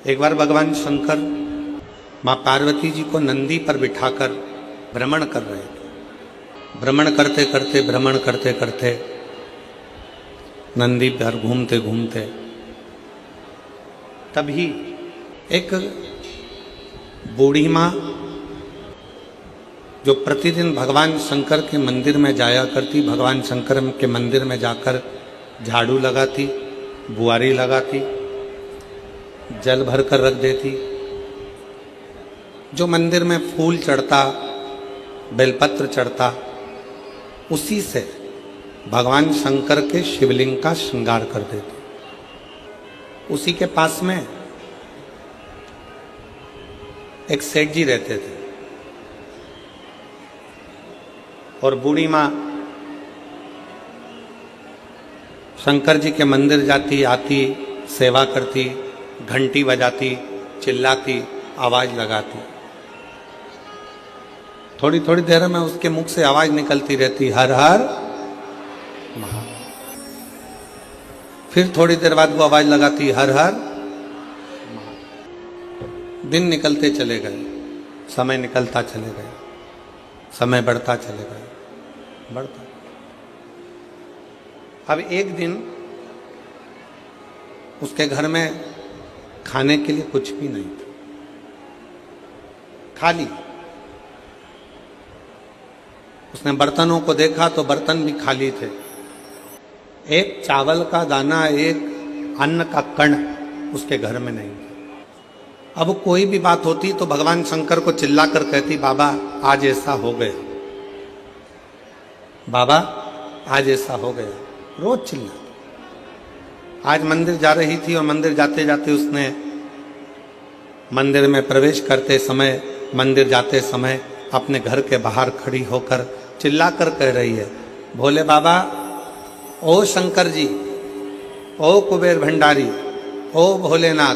एक बार भगवान शंकर माँ पार्वती जी को नंदी पर बिठाकर भ्रमण कर रहे थे। भ्रमण करते करते नंदी पर घूमते घूमते तभी एक बूढ़ी माँ जो प्रतिदिन भगवान शंकर के मंदिर में जाया करती, भगवान शंकर के मंदिर में जाकर झाड़ू लगाती, बुआरी लगाती, जल भर कर रख देती, जो मंदिर में फूल चढ़ता, बेलपत्र चढ़ता, उसी से भगवान शंकर के शिवलिंग का श्रृंगार कर देती। उसी के पास में एक सेठ जी रहते थे और बूढ़ी माँ शंकर जी के मंदिर जाती, आती, सेवा करती, घंटी बजाती, चिल्लाती, आवाज लगाती। थोड़ी थोड़ी देर में उसके मुख से आवाज निकलती रहती, हर हर महादेव। फिर थोड़ी देर बाद वो आवाज लगाती, हर हर महादेव। दिन निकलते चले गए, समय निकलता चले गए, समय बढ़ता चले गए, बढ़ता। अब एक दिन उसके घर में खाने के लिए कुछ भी नहीं था, खाली। उसने बर्तनों को देखा तो बर्तन भी खाली थे। एक चावल का दाना, एक अन्न का कण उसके घर में नहीं था। अब कोई भी बात होती तो भगवान शंकर को चिल्ला कर कहती, बाबा आज ऐसा हो गया, बाबा आज ऐसा हो गया, रोज चिल्ला। आज मंदिर जा रही थी और मंदिर जाते जाते उसने मंदिर में प्रवेश करते समय, मंदिर जाते समय अपने घर के बाहर खड़ी होकर चिल्ला कर कह रही है, भोले बाबा, ओ शंकर जी, ओ कुबेर भंडारी, ओ भोलेनाथ,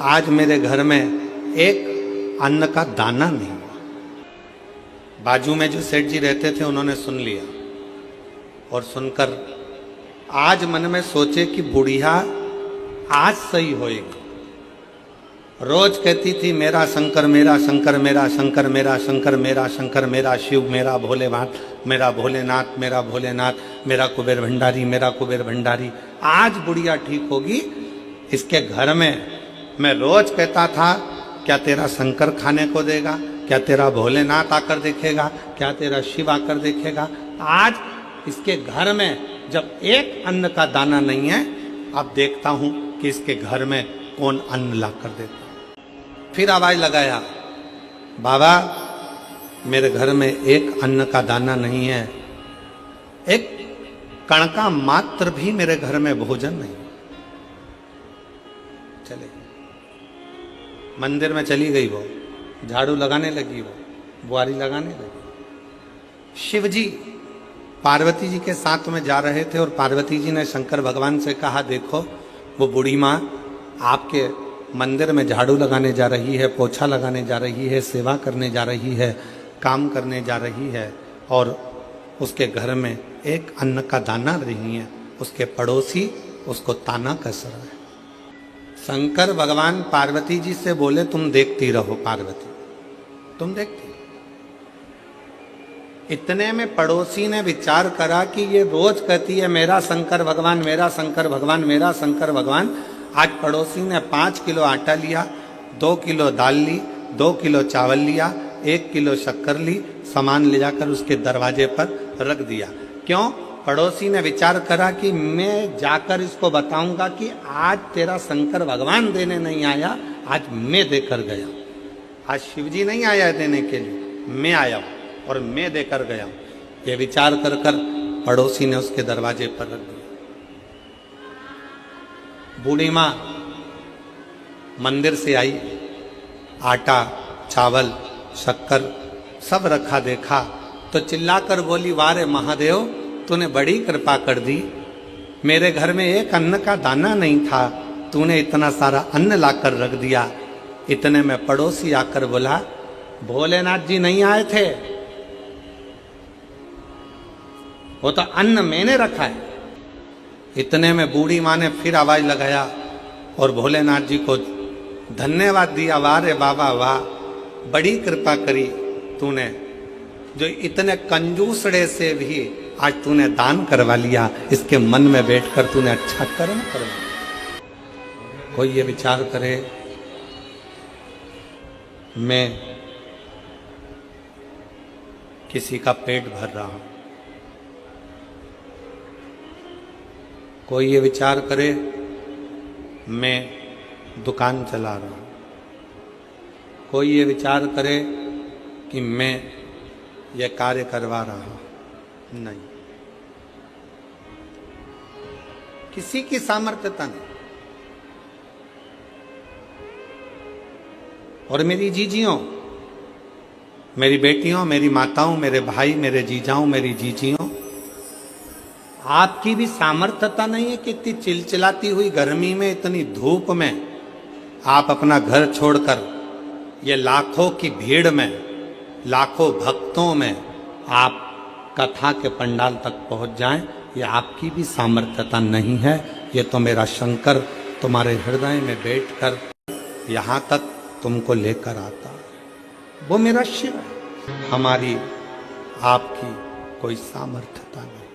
आज मेरे घर में एक अन्न का दाना नहीं हुआ। बाजू में जो सेठ जी रहते थे उन्होंने सुन लिया और सुनकर आज मन में सोचे कि बुढ़िया आज सही होएगी। रोज कहती थी, मेरा शंकर, मेरा शंकर, मेरा शंकर, मेरा शंकर, मेरा शंकर, मेरा शिव, मेरा भोलेनाथ, मेरा भोलेनाथ, मेरा भोलेनाथ, मेरा कुबेर भंडारी, मेरा कुबेर भंडारी। आज बुढ़िया ठीक होगी। इसके घर में मैं रोज कहता था, क्या तेरा शंकर खाने को देगा, क्या तेरा भोलेनाथ आकर देखेगा, क्या तेरा शिव आकर देखेगा। आज इसके घर में जब एक अन्न का दाना नहीं है, अब देखता हूं कि इसके घर में कौन अन्न ला कर देता। फिर आवाज लगाया, बाबा मेरे घर में एक अन्न का दाना नहीं है, एक कण का मात्र भी मेरे घर में भोजन नहीं। चले मंदिर में चली गई, वो झाड़ू लगाने लगी, वो बुआरी लगाने लगी। शिव जी पार्वती जी के साथ में जा रहे थे और पार्वती जी ने शंकर भगवान से कहा, देखो वो बूढ़ी माँ आपके मंदिर में झाड़ू लगाने जा रही है, पोछा लगाने जा रही है, सेवा करने जा रही है, काम करने जा रही है, और उसके घर में एक अन्न का दाना नहीं है। उसके पड़ोसी उसको ताना कस रहा है। शंकर भगवान पार्वती जी से बोले, तुम देखती रहो पार्वती, तुम देखती। इतने में पड़ोसी ने विचार करा कि ये रोज कहती है मेरा शंकर भगवान, मेरा शंकर भगवान, मेरा शंकर भगवान। आज पड़ोसी ने 5 किलो आटा लिया, 2 किलो दाल ली, 2 किलो चावल लिया, 1 किलो शक्कर ली, सामान ले जाकर उसके दरवाजे पर रख दिया। क्यों? पड़ोसी ने विचार करा कि मैं जाकर इसको बताऊंगा कि आज तेरा शंकर भगवान देने नहीं आया, आज मैं देकर गया। आज शिवजी नहीं आया देने के लिए, मैं आया हूं और मैं देकर गया हूं। ये विचार कर कर पड़ोसी ने उसके दरवाजे पर रख दिया। बूढ़ी माँ मंदिर से आई, आटा, चावल, शक्कर सब रखा देखा तो चिल्लाकर बोली, वारे महादेव, तूने बड़ी कृपा कर दी। मेरे घर में एक अन्न का दाना नहीं था, तूने इतना सारा अन्न लाकर रख दिया। इतने में पड़ोसी आकर बोला, भोलेनाथ जी नहीं आए थे, वो तो अन्न मैंने रखा है। इतने में बूढ़ी माँ ने फिर आवाज लगाया और भोलेनाथ जी को धन्यवाद दिया, वाह रे बाबा वाह, बड़ी कृपा करी तूने, जो इतने कंजूसड़े से भी आज तूने दान करवा लिया, इसके मन में बैठकर तूने अच्छा कर्म करवा। कोई ये विचार करे मैं किसी का पेट भर रहा हूं, कोई ये विचार करे मैं दुकान चला रहा हूं, कोई ये विचार करे कि मैं ये कार्य करवा रहा हूं, नहीं, किसी की सामर्थ्यता नहीं। और मेरी जीजियों, मेरी बेटियों, मेरी माताओं, मेरे भाई, मेरे जीजाओं, मेरी जीजियों, आपकी भी सामर्थ्यता नहीं है कि इतनी चिलचिलाती हुई गर्मी में, इतनी धूप में आप अपना घर छोड़कर ये लाखों की भीड़ में, लाखों भक्तों में आप कथा के पंडाल तक पहुंच जाएं। ये आपकी भी सामर्थ्यता नहीं है, ये तो मेरा शंकर तुम्हारे हृदय में बैठकर यहां तक तुमको लेकर आता, वो मेरा शिव है। हमारी आपकी कोई सामर्थ्यता नहीं,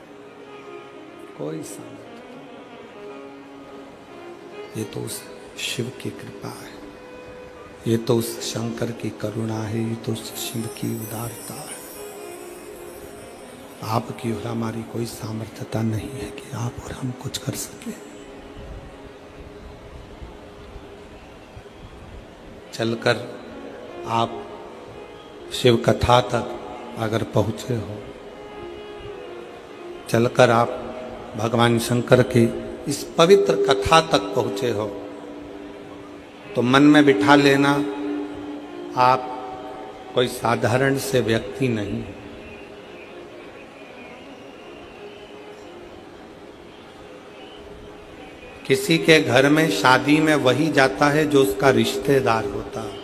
कोई सामर्थ्यता नहीं। ये तो उस शिव की कृपा है, ये तो उस शंकर की करुणा है, ये तो उस शिव की उदारता है। आपकी और हमारी कोई सामर्थ्यता नहीं है कि आप और हम कुछ कर सके। चलकर आप शिव कथा तक अगर पहुंचे हो, चलकर आप भगवान शंकर की इस पवित्र कथा तक पहुंचे हो, तो मन में बिठा लेना आप कोई साधारण से व्यक्ति नहीं है। किसी के घर में शादी में वही जाता है जो उसका रिश्तेदार होता है।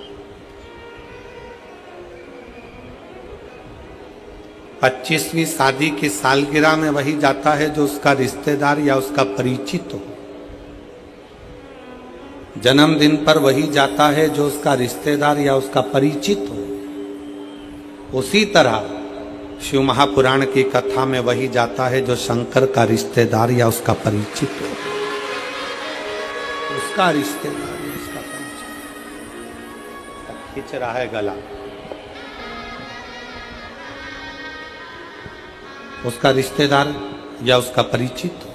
25वीं शादी की सालगिरह में वही जाता है जो उसका रिश्तेदार या उसका परिचित हो। जन्मदिन पर वही जाता है जो उसका रिश्तेदार या उसका परिचित हो। उसी तरह शिव महापुराण की कथा में वही जाता है जो शंकर का रिश्तेदार या उसका परिचित हो, उसका रिश्तेदार या उसका परिचित। खींच रहा है गला, उसका रिश्तेदार या उसका परिचित हो।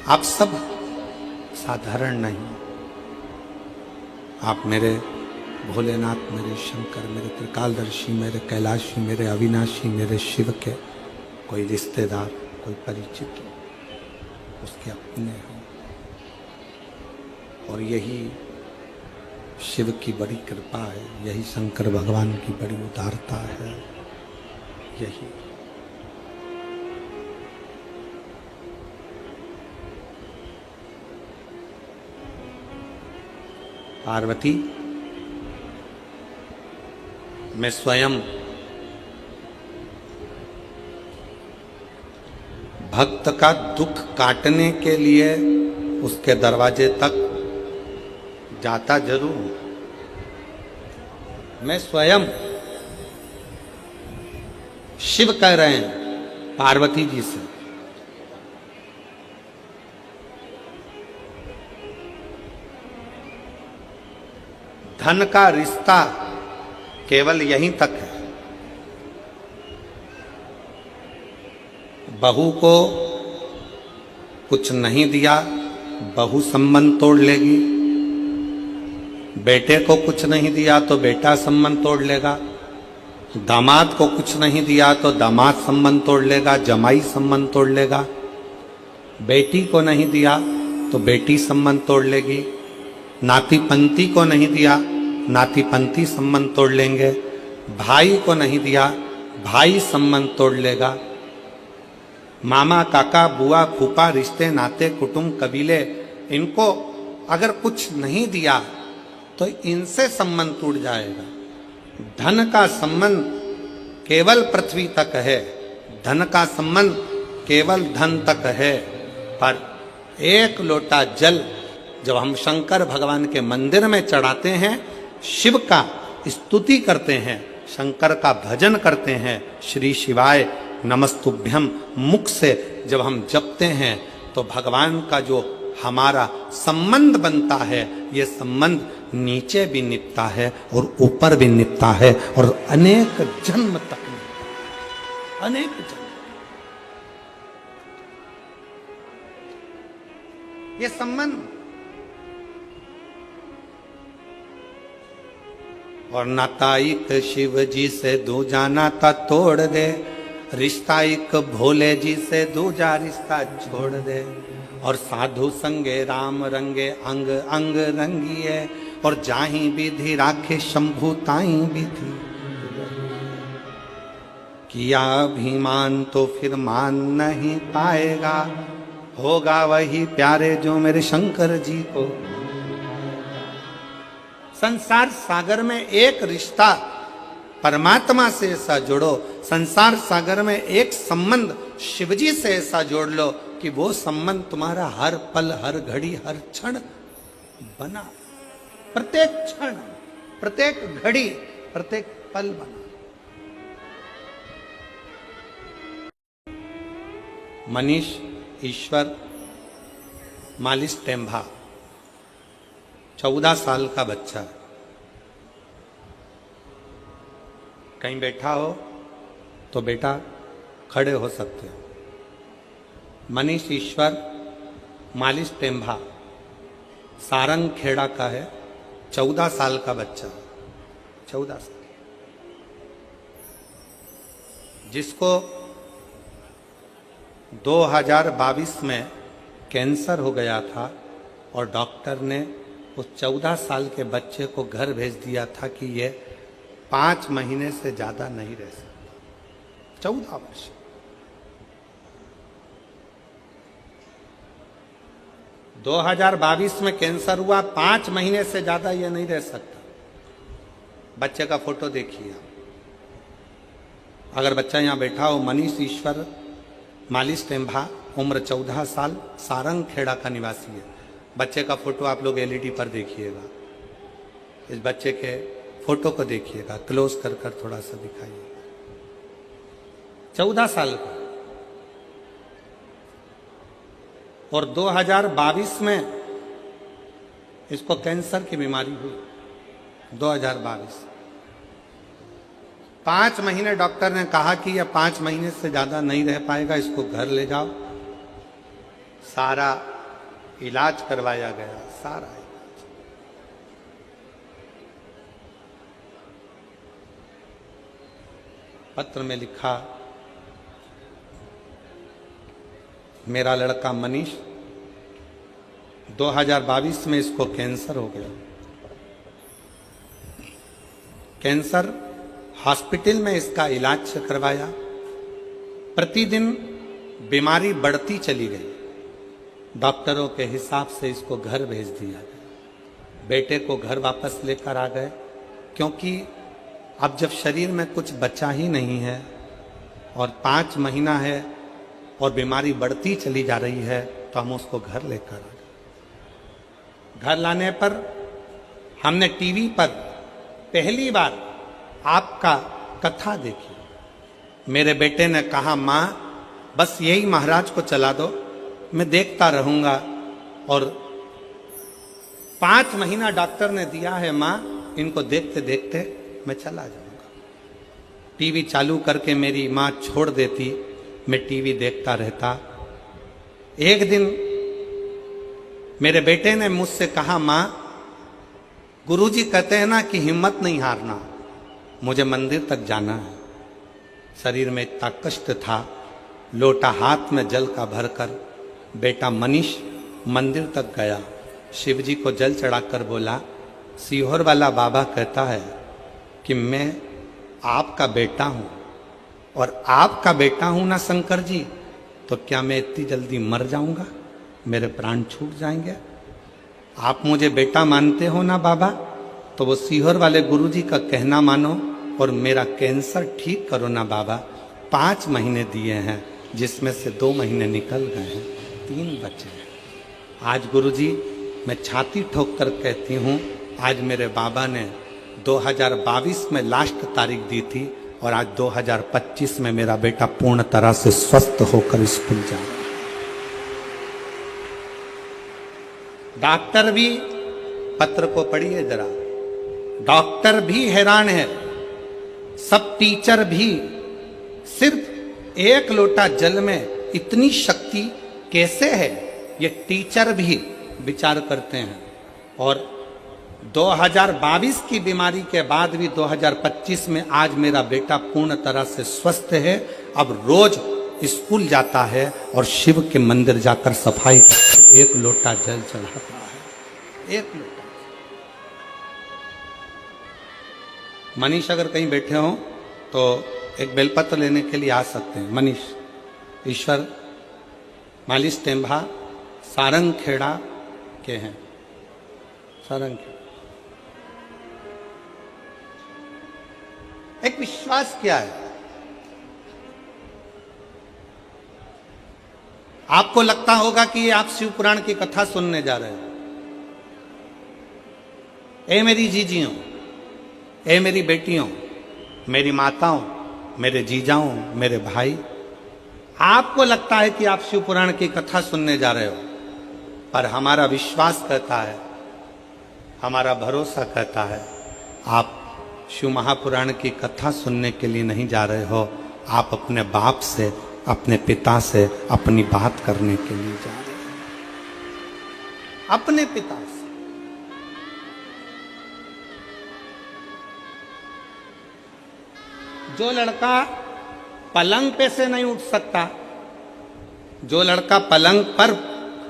आप सब साधारण नहीं, आप मेरे भोलेनाथ, मेरे शंकर, मेरे त्रिकालदर्शी, मेरे कैलाशी, मेरे अविनाशी, मेरे शिव के कोई रिश्तेदार, कोई परिचित हो, उसके अपने हो। और यही शिव की बड़ी कृपा है, यही शंकर भगवान की बड़ी उदारता है। यही पार्वती, मैं स्वयं भक्त का दुख काटने के लिए उसके दरवाजे तक जाता जरूर हूं। मैं स्वयं, शिव कह रहे हैं पार्वती जी से, धन का रिश्ता केवल यहीं तक है। बहू को कुछ नहीं दिया, बहू संबंध तोड़ लेगी। बेटे को कुछ नहीं दिया तो बेटा संबंध तोड़ लेगा। दामाद को कुछ नहीं दिया तो दामाद संबंध तोड़ लेगा, जमाई संबंध तोड़ लेगा। बेटी को नहीं दिया तो बेटी संबंध तोड़ लेगी। नाती पंती को नहीं दिया, नाती पंती संबंध तोड़ लेंगे। भाई को नहीं दिया, भाई संबंध तोड़ लेगा। मामा, काका, बुआ, फूफा, रिश्ते, नाते, कुटुंब, कबीले, इनको अगर कुछ नहीं दिया तो इनसे संबंध टूट जाएगा। धन का संबंध केवल पृथ्वी तक है, धन का संबंध केवल धन तक है, पर एक लोटा जल जब हम शंकर भगवान के मंदिर में चढ़ाते हैं, शिव का स्तुति करते हैं, शंकर का भजन करते हैं, श्री शिवाय नमस्तुभ्यम मुख से जब हम जपते हैं, तो भगवान का जो हमारा संबंध बनता है, ये संबंध नीचे भी निपटा है और ऊपर भी निपटा है, और अनेक जन्म तक, अनेक जन्म। ये संबंध, और नाता एक शिव जी से दूजा नाता तोड़ दे, रिश्ता एक भोले जी से दूजा रिश्ता छोड़ दे, और साधु संगे राम रंगे अंग अंग रंगिए, और जाही विधि राखे शंभु ताई विधि, किया अभिमान तो फिर मान नहीं पाएगा, होगा वही प्यारे जो मेरे शंकर जी को। संसार सागर में एक रिश्ता परमात्मा से ऐसा जोड़ो, संसार सागर में एक संबंध शिवजी से ऐसा जोड़ लो कि वो संबंध तुम्हारा हर पल, हर घड़ी, हर क्षण बना, प्रत्येक क्षण, प्रत्येक घड़ी, प्रत्येक पल बना। मनीष ईश्वर मालिश टेम्भा 14 साल का बच्चा, कहीं बैठा हो तो बेटा खड़े हो सकते हो। मनीष ईश्वर मालिश टेम्भा सारंग खेड़ा का है, 14 साल का बच्चा, 14 साल, जिसको 2022 में कैंसर हो गया था, और डॉक्टर ने उस 14 साल के बच्चे को घर भेज दिया था कि ये 5 महीने से ज्यादा नहीं रह सकता। 14 वर्ष, दो 2022 में कैंसर हुआ, 5 महीने से ज्यादा ये नहीं रह सकता। बच्चे का फोटो देखिए, अगर बच्चा यहां बैठा हो, मनीष ईश्वर मालिश टेम्भा, उम्र 14 साल, सारंग खेड़ा का निवासी है। बच्चे का फोटो आप लोग एलईडी पर देखिएगा, इस बच्चे के फोटो को देखिएगा, क्लोज कर कर थोड़ा सा दिखाइए। 14 साल का, और 2022 में इसको कैंसर की बीमारी हुई। 2022 5 महीने डॉक्टर ने कहा कि यह 5 महीने से ज्यादा नहीं रह पाएगा, इसको घर ले जाओ। सारा इलाज करवाया गया, सारा इलाज। पत्र में लिखा, मेरा लड़का मनीष 2022 में इसको कैंसर हो गया। कैंसर हॉस्पिटल में इसका इलाज करवाया, प्रतिदिन बीमारी बढ़ती चली गई। डॉक्टरों के हिसाब से इसको घर भेज दिया गया। बेटे को घर वापस लेकर आ गए, क्योंकि अब जब शरीर में कुछ बचा ही नहीं है और 5 महीना है और बीमारी बढ़ती चली जा रही है, तो हम उसको घर लेकर आ गए। घर लाने पर हमने टीवी पर पहली बार आपका कथा देखी। मेरे बेटे ने कहा, माँ बस यही महाराज को चला दो, मैं देखता रहूंगा। और 5 महीना डॉक्टर ने दिया है माँ, इनको देखते देखते मैं चला जाऊंगा। टीवी चालू करके मेरी माँ छोड़ देती, मैं टीवी देखता रहता। एक दिन मेरे बेटे ने मुझसे कहा, माँ गुरुजी कहते हैं ना कि हिम्मत नहीं हारना, मुझे मंदिर तक जाना है। शरीर में इतना कष्ट था, लोटा हाथ में जल का भरकर बेटा मनीष मंदिर तक गया। शिव जी को जल चढ़ाकर बोला, सीहोर वाला बाबा कहता है कि मैं आपका बेटा हूं, और आपका बेटा हूं ना शंकर जी, तो क्या मैं इतनी जल्दी मर जाऊंगा, मेरे प्राण छूट जाएंगे? आप मुझे बेटा मानते हो ना बाबा, तो वो सीहोर वाले गुरुजी का कहना मानो और मेरा कैंसर ठीक करो ना बाबा। 5 महीने दिए हैं, जिसमें से 2 महीने निकल गए हैं, 3 बचे हैं। आज गुरुजी मैं छाती ठोक कर कहती हूँ, आज मेरे बाबा ने 2022 में लास्ट तारीख दी थी और आज 2025 में मेरा बेटा पूर्ण तरह से स्वस्थ होकर स्कूल जा रहा है। डॉक्टर भी, पत्र को पढ़िए जरा, डॉक्टर भी हैरान है, सब टीचर भी। सिर्फ 1 लोटा जल में इतनी शक्ति कैसे है, ये टीचर भी विचार करते हैं। और 2022 की बीमारी के बाद भी 2025 में आज मेरा बेटा पूर्ण तरह से स्वस्थ है। अब रोज स्कूल जाता है और शिव के मंदिर जाकर सफाई करकर 1 लोटा जल चढ़ाता है, 1 लोटा। मनीष अगर कहीं बैठे हो तो एक बेलपत्र लेने के लिए आ सकते हैं। मनीष ईश्वर मालिश टेम्भा सारंग खेड़ा के हैं, सारंग खेड़ा। एक विश्वास क्या है, आपको लगता होगा कि ये आप शिव पुराण की कथा सुनने जा रहे हो। ए मेरी जीजियों, ए मेरी बेटियों, मेरी माताओं, मेरे जीजाओं, मेरे भाई, आपको लगता है कि आप शिव पुराण की कथा सुनने जा रहे हो, पर हमारा विश्वास कहता है, हमारा भरोसा कहता है, आप शिव महापुराण की कथा सुनने के लिए नहीं जा रहे हो, आप अपने बाप से, अपने पिता से अपनी बात करने के लिए जा रहे हो, अपने पिता से। जो लड़का पलंग पे से नहीं उठ सकता, जो लड़का पलंग पर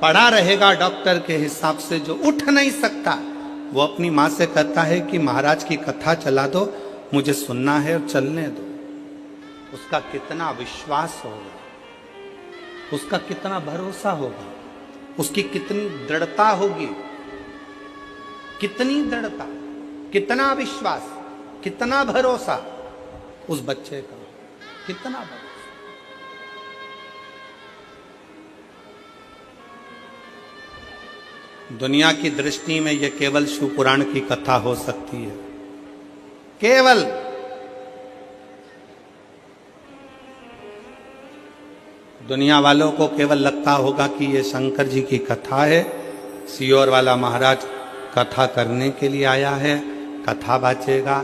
पड़ा रहेगा डॉक्टर के हिसाब से, जो उठ नहीं सकता, वो अपनी माँ से कहता है कि महाराज की कथा चला दो, मुझे सुनना है और चलने दो। उसका कितना विश्वास होगा, उसका कितना भरोसा होगा, उसकी कितनी दृढ़ता होगी, कितनी दृढ़ता, कितना विश्वास, कितना भरोसा उस बच्चे का, कितना भरोसा। दुनिया की दृष्टि में यह केवल शिव पुराण की कथा हो सकती है, केवल। दुनिया वालों को केवल लगता होगा कि ये शंकर जी की कथा है, सियोर वाला महाराज कथा करने के लिए आया है, कथा बाचेगा,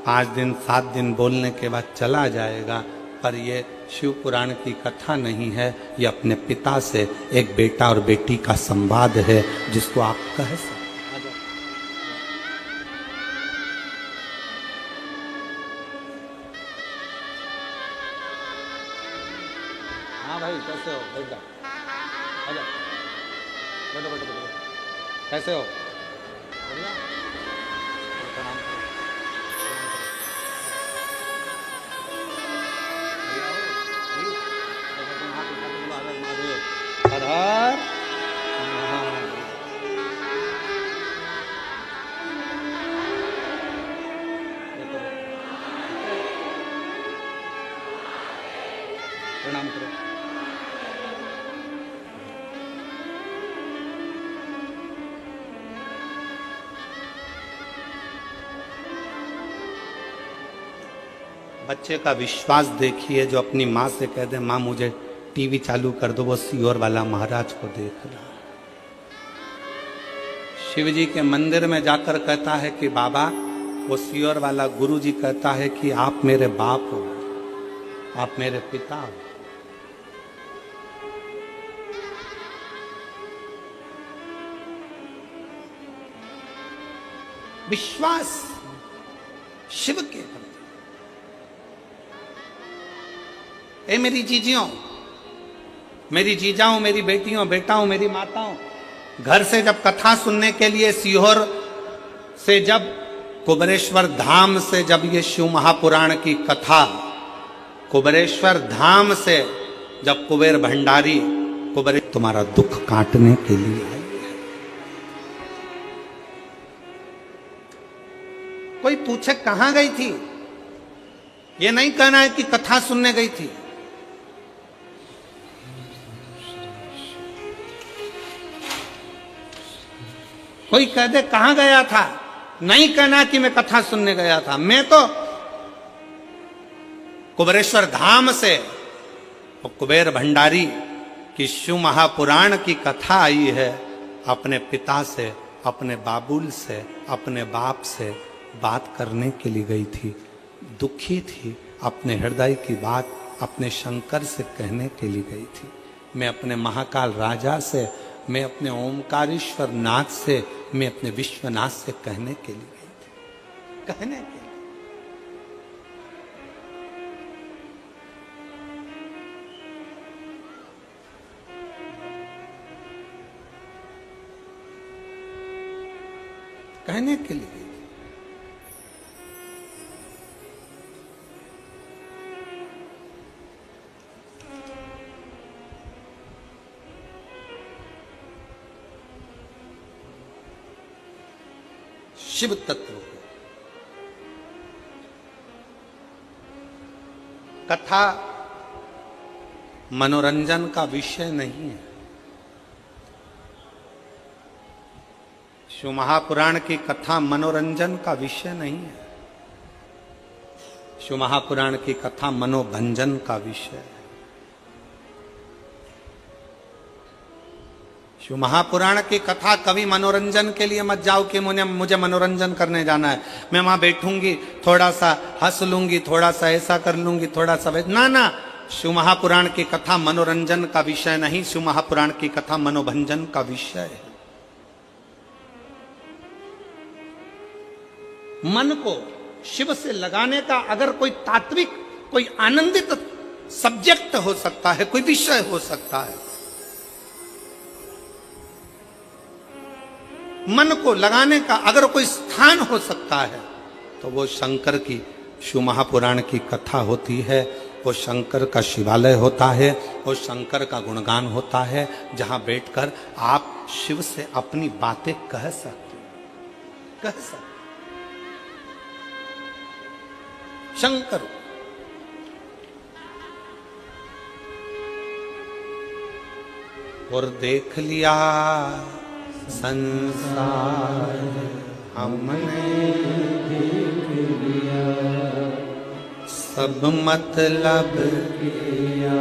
5 दिन 7 दिन बोलने के बाद चला जाएगा। पर ये शिव पुराण की कथा नहीं है, ये अपने पिता से एक बेटा और बेटी का संवाद है, जिसको आप कह सकते। हाँ भाई, कैसे हो? बैठ जाओ, आ जाओ, बैठो बैठो बैठो। कैसे हो? बढ़िया। प्रणाम करो। हर हर प्रणाम करो। बच्चे का विश्वास देखिए, जो अपनी माँ से कह दे, माँ मुझे टीवी चालू कर दो, वो सियोर वाला महाराज को देख रहा है। शिव जी के मंदिर में जाकर कहता है कि बाबा, वो सियोर वाला गुरु जी कहता है कि आप मेरे बाप हो, आप मेरे पिता हो। विश्वास शिव के प्रति। ए मेरी जीजियों, मेरी जीजाओं, मेरी बेटियों, बेटाओं, मेरी माताओं, घर से जब कथा सुनने के लिए सीहोर से, जब कुबेरेश्वर धाम से, जब ये शिव महापुराण की कथा कुबेरेश्वर धाम से, जब कुबेर भंडारी कुबेर तुम्हारा दुख काटने के लिए आई है। कोई पूछे कहां गई थी, ये नहीं कहना है कि कथा सुनने गई थी। कोई कह दे कहां गया था, नहीं कहना कि मैं कथा सुनने गया था। मैं तो कुबेरेश्वर धाम से कुबेर भंडारी की शिव महापुराण की कथा आई है, अपने पिता से, अपने बाबुल से, अपने बाप से बात करने के लिए गई थी। दुखी थी, अपने हृदय की बात अपने शंकर से कहने के लिए गई थी। मैं अपने महाकाल राजा से, मैं अपने ओमकारेश्वर नाथ से, मैं अपने विश्वनाथ से कहने के लिए गई थी। कहने के लिए, कहने के लिए। शिव तत्व को कथा मनोरंजन का विषय नहीं है। शिव महापुराण की कथा मनोरंजन का विषय नहीं है। शिव महापुराण की कथा मनोभंजन का विषय है। शिव महापुराण की कथा कभी मनोरंजन के लिए मत जाओ कि मुझे मनोरंजन करने जाना है, मैं वहां बैठूंगी, थोड़ा सा हंस लूंगी, थोड़ा सा ऐसा कर लूंगी, थोड़ा सा ना ना। शिव महापुराण की कथा मनोरंजन का विषय नहीं, शिव महापुराण की कथा मनोभंजन का विषय है। मन को शिव से लगाने का अगर कोई तात्विक, कोई आनंदित सब्जेक्ट हो सकता है, कोई विषय हो सकता है, मन को लगाने का अगर कोई स्थान हो सकता है, तो वो शंकर की शिव महापुराण की कथा होती है। वो शंकर का शिवालय होता है, वो शंकर का गुणगान होता है, जहां बैठकर आप शिव से अपनी बातें कह सकते, कह सकते। शंकर और देख लिया संसार हमने देख लिया, सब मतलब किया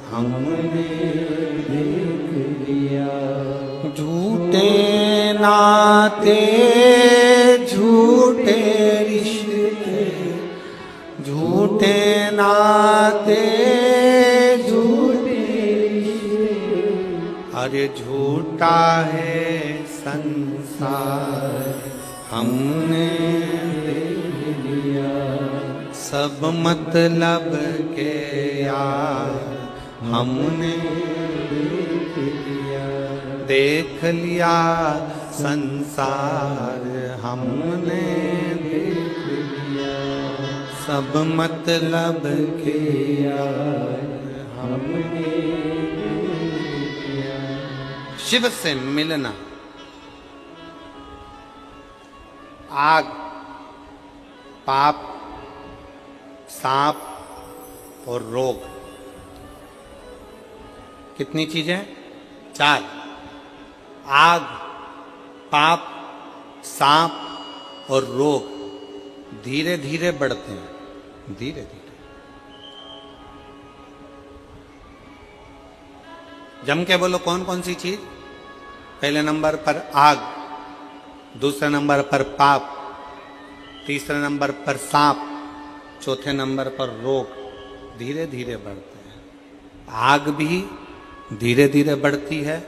हमने देख लिया। झूठे नाते झूठे रिश्ते, झूठे नाते झूठे रिश्ते, अरे झूठा है संसार हमने देख लिया, सब मतलब के यार हमने देख लिया, संसार हमने देख लिया, सब मतलब के यार हमने देख लिया। शिव से मिलना, आग, पाप, सांप और रोग, कितनी चीजें? 4। आग, पाप, सांप और रोग धीरे धीरे बढ़ते हैं, धीरे धीरे। जम के बोलो कौन कौन सी चीज? पहले नंबर पर आग, दूसरे नंबर पर पाप, तीसरे नंबर पर सांप, चौथे नंबर पर रोग धीरे धीरे बढ़ते हैं। आग भी धीरे धीरे बढ़ती है,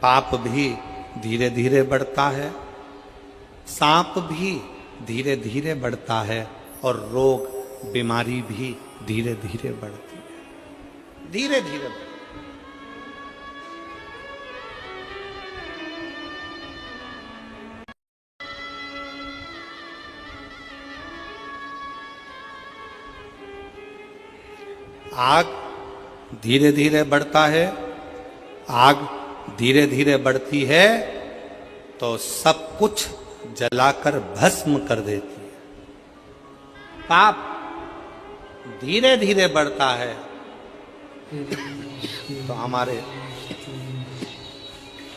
पाप भी धीरे धीरे बढ़ता है, सांप भी धीरे धीरे बढ़ता है, और रोग, बीमारी भी धीरे धीरे बढ़ती है, धीरे धीरे बढ़ती है। आग धीरे धीरे बढ़ता है, आग धीरे धीरे बढ़ती है तो सब कुछ जलाकर भस्म कर देती है। पाप धीरे धीरे बढ़ता है तो हमारे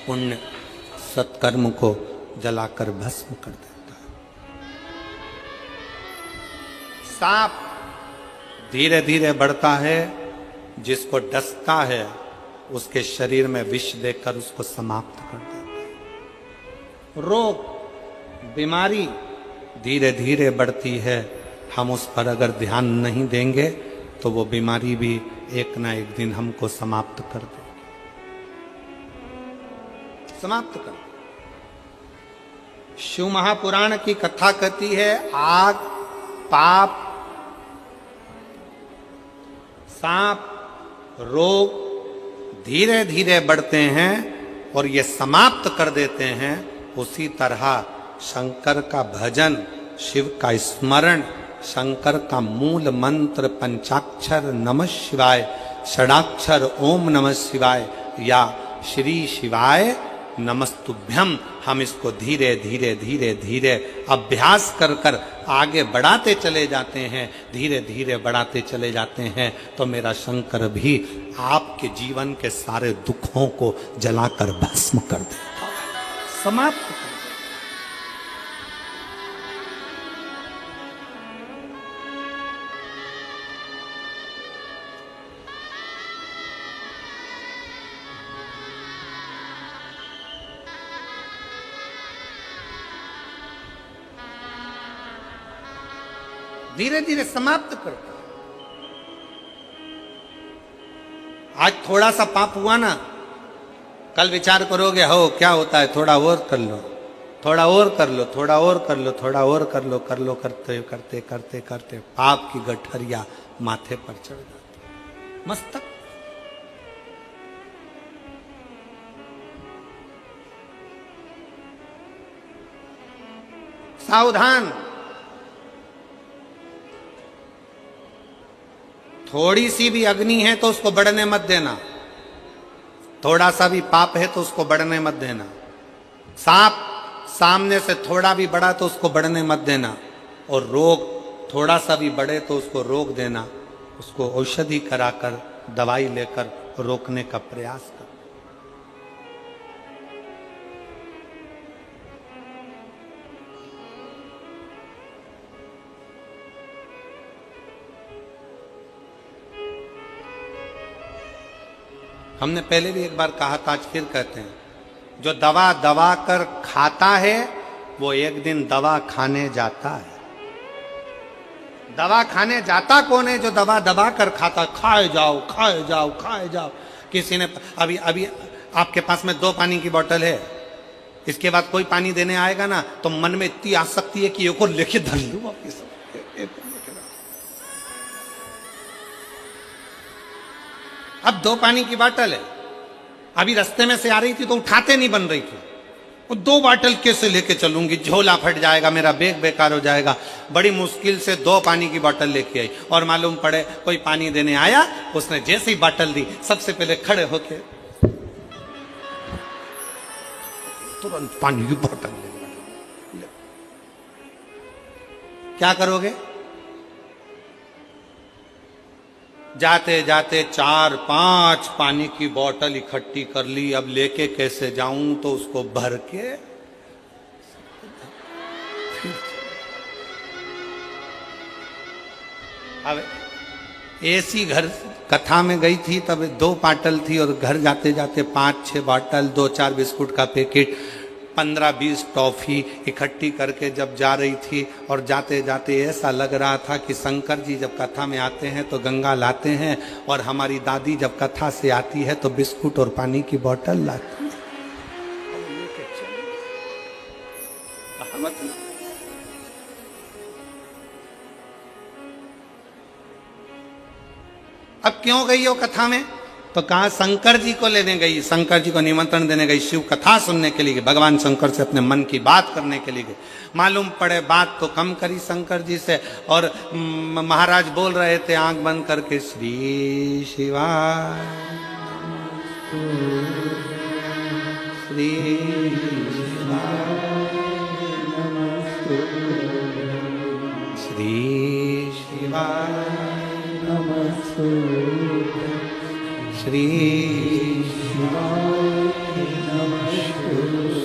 पुण्य सत्कर्म को जलाकर भस्म कर देता है। सांप धीरे धीरे बढ़ता है, जिसको डसता है उसके शरीर में विष देकर उसको समाप्त कर देता है। रोग बीमारी धीरे धीरे बढ़ती है, हम उस पर अगर ध्यान नहीं देंगे तो वो बीमारी भी एक ना एक दिन हमको समाप्त कर देगी, समाप्त कर। शिव महापुराण की कथा कहती है आग, पाप, सांप, रोग धीरे धीरे बढ़ते हैं और ये समाप्त कर देते हैं। उसी तरह शंकर का भजन, शिव का स्मरण, शंकर का मूल मंत्र पंचाक्षर नमः शिवाय, षडाक्षर ओम नमः शिवाय या श्री शिवाय नमस्तुभ्यम, हम इसको धीरे धीरे धीरे धीरे अभ्यास कर कर आगे बढ़ाते चले जाते हैं, धीरे धीरे बढ़ाते चले जाते हैं तो मेरा शंकर भी आपके जीवन के सारे दुखों को जलाकर भस्म कर देता है, समाप्त कर। धीरे धीरे समाप्त करता। आज थोड़ा सा पाप हुआ ना, कल विचार करोगे हो क्या होता है, थोड़ा और कर लो, थोड़ा और कर लो, थोड़ा और कर लो, थोड़ा और कर लो, कर लो, करते करते करते करते पाप की गठरिया माथे पर चढ़ जाती, मस्तक। सावधान, थोड़ी सी भी अग्नि है तो उसको बढ़ने मत देना, थोड़ा सा भी पाप है तो उसको बढ़ने मत देना। सांप सामने से थोड़ा भी बढ़ा तो उसको बढ़ने मत देना, और रोग थोड़ा सा भी बढ़े तो उसको रोक देना, उसको औषधि कराकर दवाई लेकर रोकने का प्रयास कर। हमने पहले भी एक बार कहा था, आज फिर कहते हैं, जो दवा दबा कर खाता है वो एक दिन दवा खाने जाता है। दवा खाने जाता कौन है? जो दवा दबा कर खाता। खाए जाओ, खाए जाओ, खाए जाओ। किसी ने अभी अभी आपके पास में 2 पानी की बोतल है, इसके बाद कोई पानी देने आएगा ना तो मन में इतनी आसक्ति है कि एक और लेके धर लूं वापिस। अब 2 पानी की बोतल है, अभी रास्ते में से आ रही थी तो उठाते नहीं बन रही थी, वो 2 बोतल कैसे लेके चलूंगी, झोला फट जाएगा, मेरा बैग बेकार हो जाएगा। बड़ी मुश्किल से 2 पानी की बोतल लेके आई, और मालूम पड़े कोई पानी देने आया, उसने जैसे ही बोतल दी सबसे पहले खड़े होके तुरंत पानी की बोतल ले। क्या करोगे? जाते जाते 4-5 पानी की बोतल इकट्ठी कर ली, अब लेके कैसे जाऊं, तो उसको भर के अब ऐसी घर कथा में गई थी, तब 2 बोतल थी, और घर जाते जाते 5-6 बोतल, 2-4 बिस्कुट का पैकेट, 15-20 टॉफी इकट्ठी करके जब जा रही थी, और जाते जाते ऐसा लग रहा था कि शंकर जी जब कथा में आते हैं तो गंगा लाते हैं, और हमारी दादी जब कथा से आती है तो बिस्कुट और पानी की बोतल लाती है। अब क्यों गई हो कथा में? तो कहा शंकर जी को लेने गई, शंकर जी को निमंत्रण देने गई, शिव कथा सुनने के लिए गई, भगवान शंकर से अपने मन की बात करने के लिए गई। मालूम पड़े बात तो कम करी शंकर जी से, और महाराज बोल रहे थे आंख बंद करके, श्री शिवाय श्री शिवाय श्री शिवाय श्री।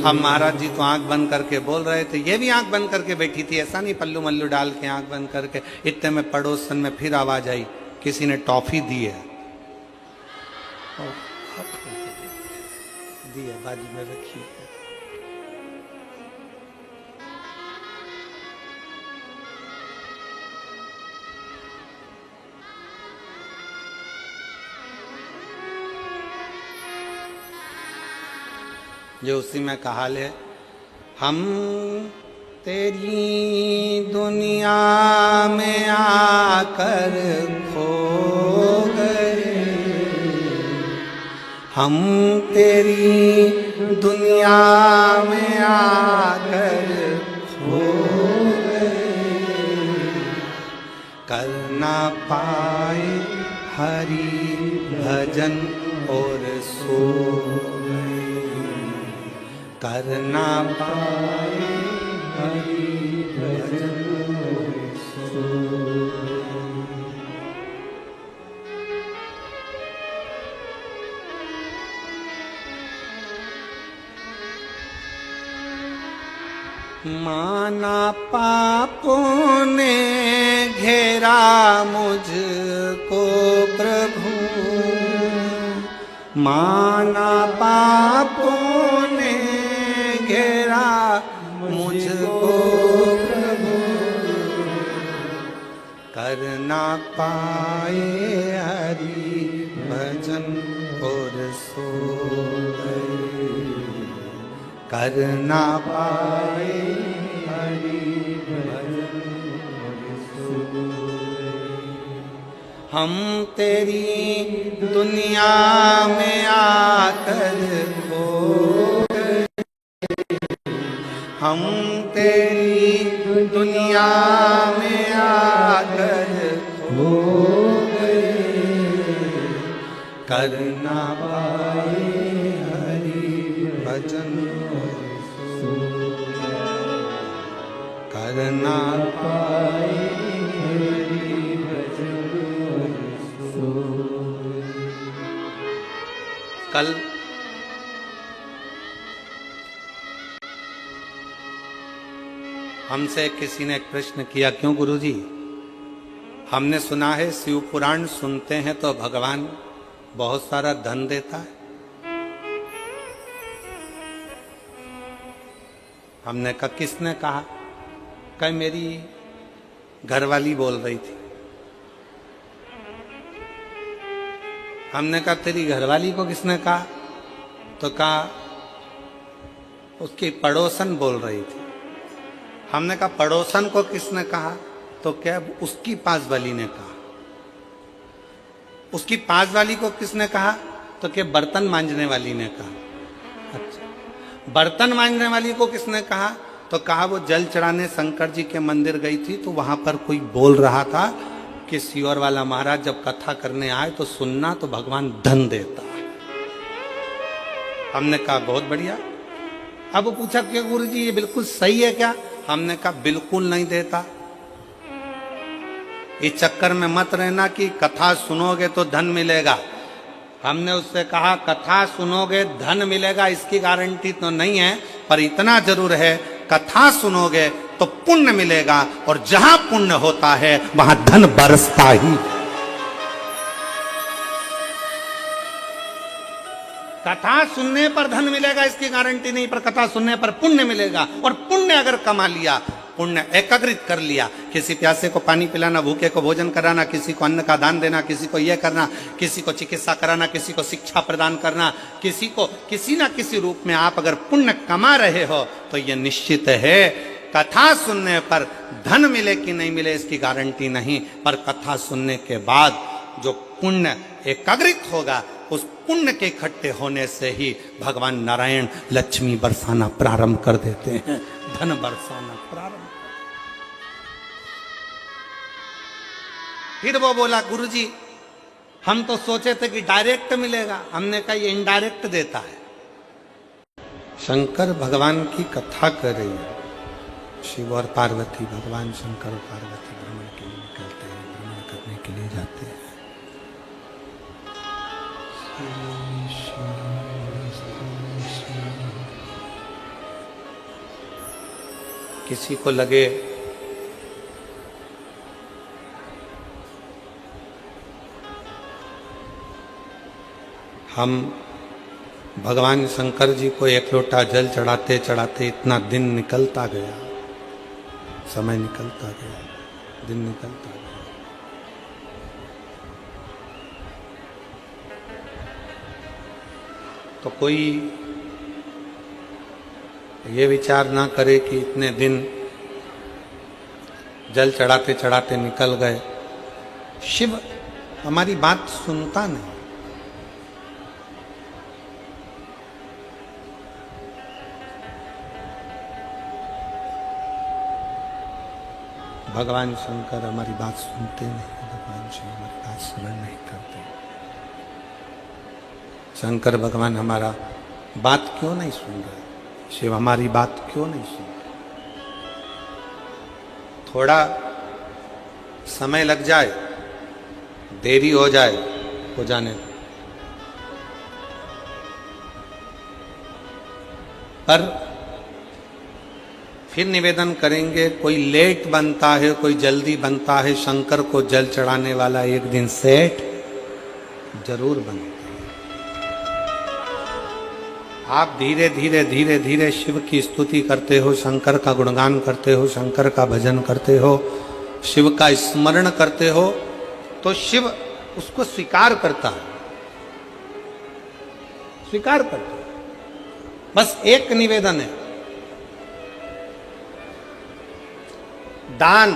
अब महाराज जी तो आंख बंद करके बोल रहे थे, ये भी आंख बंद करके बैठी थी, ऐसा नहीं पल्लू मल्लू डाल के आंख बंद करके। इतने में पड़ोसन में फिर आवाज आई, किसी ने टॉफी दी है। दी है, बाजू में रखी है। जो उसी में कहा ले, हम तेरी दुनिया में आकर खो गए, हम तेरी दुनिया में आकर खो गए, कर ना पाए हरि भजन और सो गए, कर ना पाए हरि भजन और सो गए। माना पापों ने घेरा मुझको प्रभु, माना पापों ने घेरा मुझको प्रभु, कर ना पाए हरि भजन और सो गए, कर ना पाए हरि भजन और सो गए। हम तेरी दुनिया में आकर खो गए, हम तेरी दुनिया में आकर खो गए, कर ना पाए हरि भजन और सो गए, कर ना पाए हरि भजन और सो गए। कल हमसे किसी ने एक प्रश्न किया, क्यों गुरुजी, हमने सुना है शिव पुराण सुनते हैं तो भगवान बहुत सारा धन देता है। हमने कहा किसने कहा? कल मेरी घरवाली बोल रही थी। हमने कहा तेरी घरवाली को किसने कहा? तो कहा उसकी पड़ोसन बोल रही थी। हमने कहा पड़ोसन को किसने कहा? तो क्या उसकी पास वाली ने कहा। उसकी पास वाली को किसने कहा? तो क्या बर्तन मांजने वाली ने कहा। अच्छा, बर्तन मांजने वाली को किसने कहा? तो कहा वो जल चढ़ाने शंकर जी के मंदिर गई थी तो वहां पर कोई बोल रहा था कि सियोर वाला महाराज जब कथा करने आए तो सुनना, तो भगवान धन देता है। हमने कहा बहुत बढ़िया। अब वो पूछा कि गुरुजी ये बिल्कुल सही है क्या? हमने कहा बिल्कुल नहीं देता। इस चक्कर में मत रहना कि कथा सुनोगे तो धन मिलेगा। हमने उससे कहा कथा सुनोगे धन मिलेगा इसकी गारंटी तो नहीं है, पर इतना जरूर है कथा सुनोगे तो पुण्य मिलेगा, और जहां पुण्य होता है वहां धन बरसता ही। कथा सुनने पर धन मिलेगा इसकी गारंटी नहीं, पर कथा सुनने पर पुण्य मिलेगा। और पुण्य अगर कमा लिया, पुण्य एकाग्रित कर लिया, किसी प्यासे को पानी पिलाना, भूखे को भोजन कराना, किसी को अन्न का दान देना, किसी को यह करना, किसी को चिकित्सा कराना, किसी को शिक्षा प्रदान करना, किसी को किसी ना किसी रूप में आप अगर पुण्य कमा रहे हो तो यह निश्चित है कथा सुनने पर धन मिले कि नहीं मिले इसकी गारंटी नहीं, पर कथा सुनने के बाद जो पुण्य एकाग्रित होगा उस पुण्य के इकट्ठे होने से ही भगवान नारायण लक्ष्मी बरसाना प्रारंभ कर देते हैं, धन बरसाना प्रारंभ। फिर वो बोला गुरुजी हम तो सोचे थे कि डायरेक्ट मिलेगा। हमने कहा ये इनडायरेक्ट देता है। शंकर भगवान की कथा कर रही है। शिव और पार्वती, भगवान शंकर और पार्वती भ्रमण के लिए निकलते हैं, भ्रमण करने के लिए जाते हैं। किसी को लगे हम भगवान शंकर जी को एक लोटा जल चढ़ाते चढ़ाते इतना दिन निकलता गया, समय निकलता गया, दिन निकलता गया। तो कोई ये विचार ना करे कि इतने दिन जल चढ़ाते चढ़ाते निकल गए। शिव हमारी बात सुनता नहीं। भगवान शंकर हमारी बात सुनते नहीं, भगवान शिव हमारी बात स्मरण नहीं करते। शंकर भगवान हमारा बात क्यों नहीं सुन रहे? शिव हमारी बात क्यों नहीं सुन रहे? थोड़ा समय लग जाए, देरी हो जाए, हो जाने दो। पर फिर निवेदन करेंगे, कोई लेट बनता है, कोई जल्दी बनता है। शंकर को जल चढ़ाने वाला एक दिन सेठ जरूर बनता है। आप धीरे धीरे धीरे धीरे शिव की स्तुति करते हो, शंकर का गुणगान करते हो, शंकर का भजन करते हो, शिव का स्मरण करते हो, तो शिव उसको स्वीकार करता है, स्वीकार करता है। बस एक निवेदन है, दान,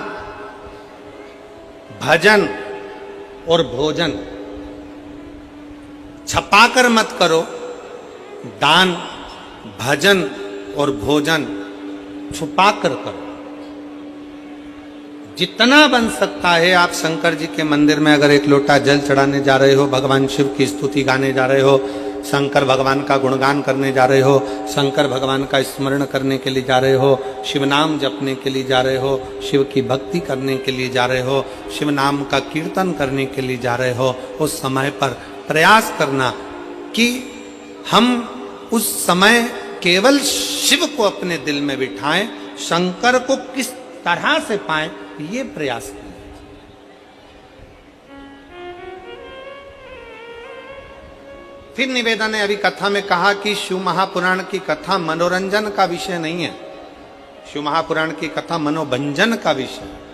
भजन और भोजन छपाकर मत करो। दान, भजन और भोजन छुपाकर करो। जितना बन सकता है आप शंकर जी के मंदिर में अगर एक लोटा जल चढ़ाने जा रहे हो, भगवान शिव की स्तुति गाने जा रहे हो, शंकर भगवान का गुणगान करने जा रहे हो, शंकर भगवान का स्मरण करने के लिए जा रहे हो, शिव नाम जपने के लिए जा रहे हो, शिव की भक्ति करने के लिए जा रहे हो, शिव नाम का कीर्तन करने के लिए जा रहे हो, उस समय पर प्रयास करना कि हम उस समय केवल शिव को अपने दिल में बिठाएं, शंकर को किस तरह से पाएं, ये प्रयास करें। फिर निवेदन है, अभी कथा में कहा कि शिव महापुराण की कथा मनोरंजन का विषय नहीं है। शिव महापुराण की कथा मनोभंजन का विषय है।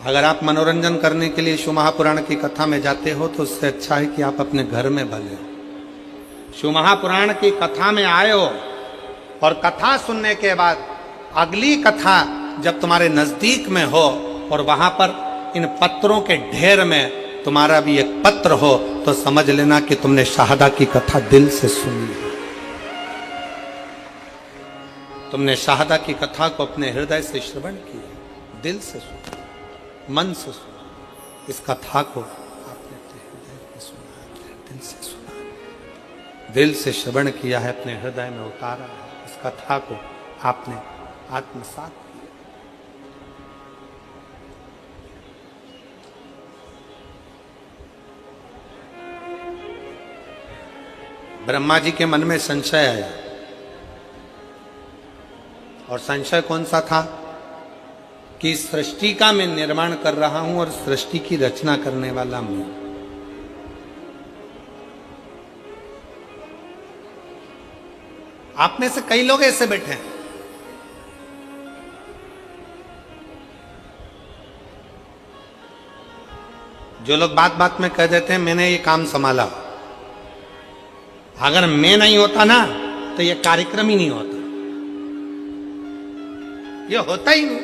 अगर आप मनोरंजन करने के लिए शिव महापुराण की कथा में जाते हो तो उससे अच्छा है कि आप अपने घर में भले हो। शिव महापुराण की कथा में आए हो और कथा सुनने के बाद अगली कथा जब तुम्हारे नजदीक में हो और वहां पर इन पत्रों के ढेर में तुम्हारा भी एक पत्र हो, तो समझ लेना कि तुमने शाहदा की कथा दिल से सुनी है। तुमने शाहदा की कथा को अपने हृदय से श्रवण किया, दिल से सुना, मन से सुना। इस कथा को आपने अपने हृदय में सुना, दिल से सुना, दिल से श्रवण किया है, अपने हृदय में उतारा है। इस कथा को आपने आत्मसात। ब्रह्मा जी के मन में संशय आया, और संशय कौन सा था कि सृष्टि का मैं निर्माण कर रहा हूं और सृष्टि की रचना करने वाला मैं। आप में से कई लोग ऐसे बैठे हैं, जो लोग बात बात में कह देते हैं मैंने ये काम संभाला, अगर मैं नहीं होता ना तो ये कार्यक्रम ही नहीं होता, ये होता ही नहीं।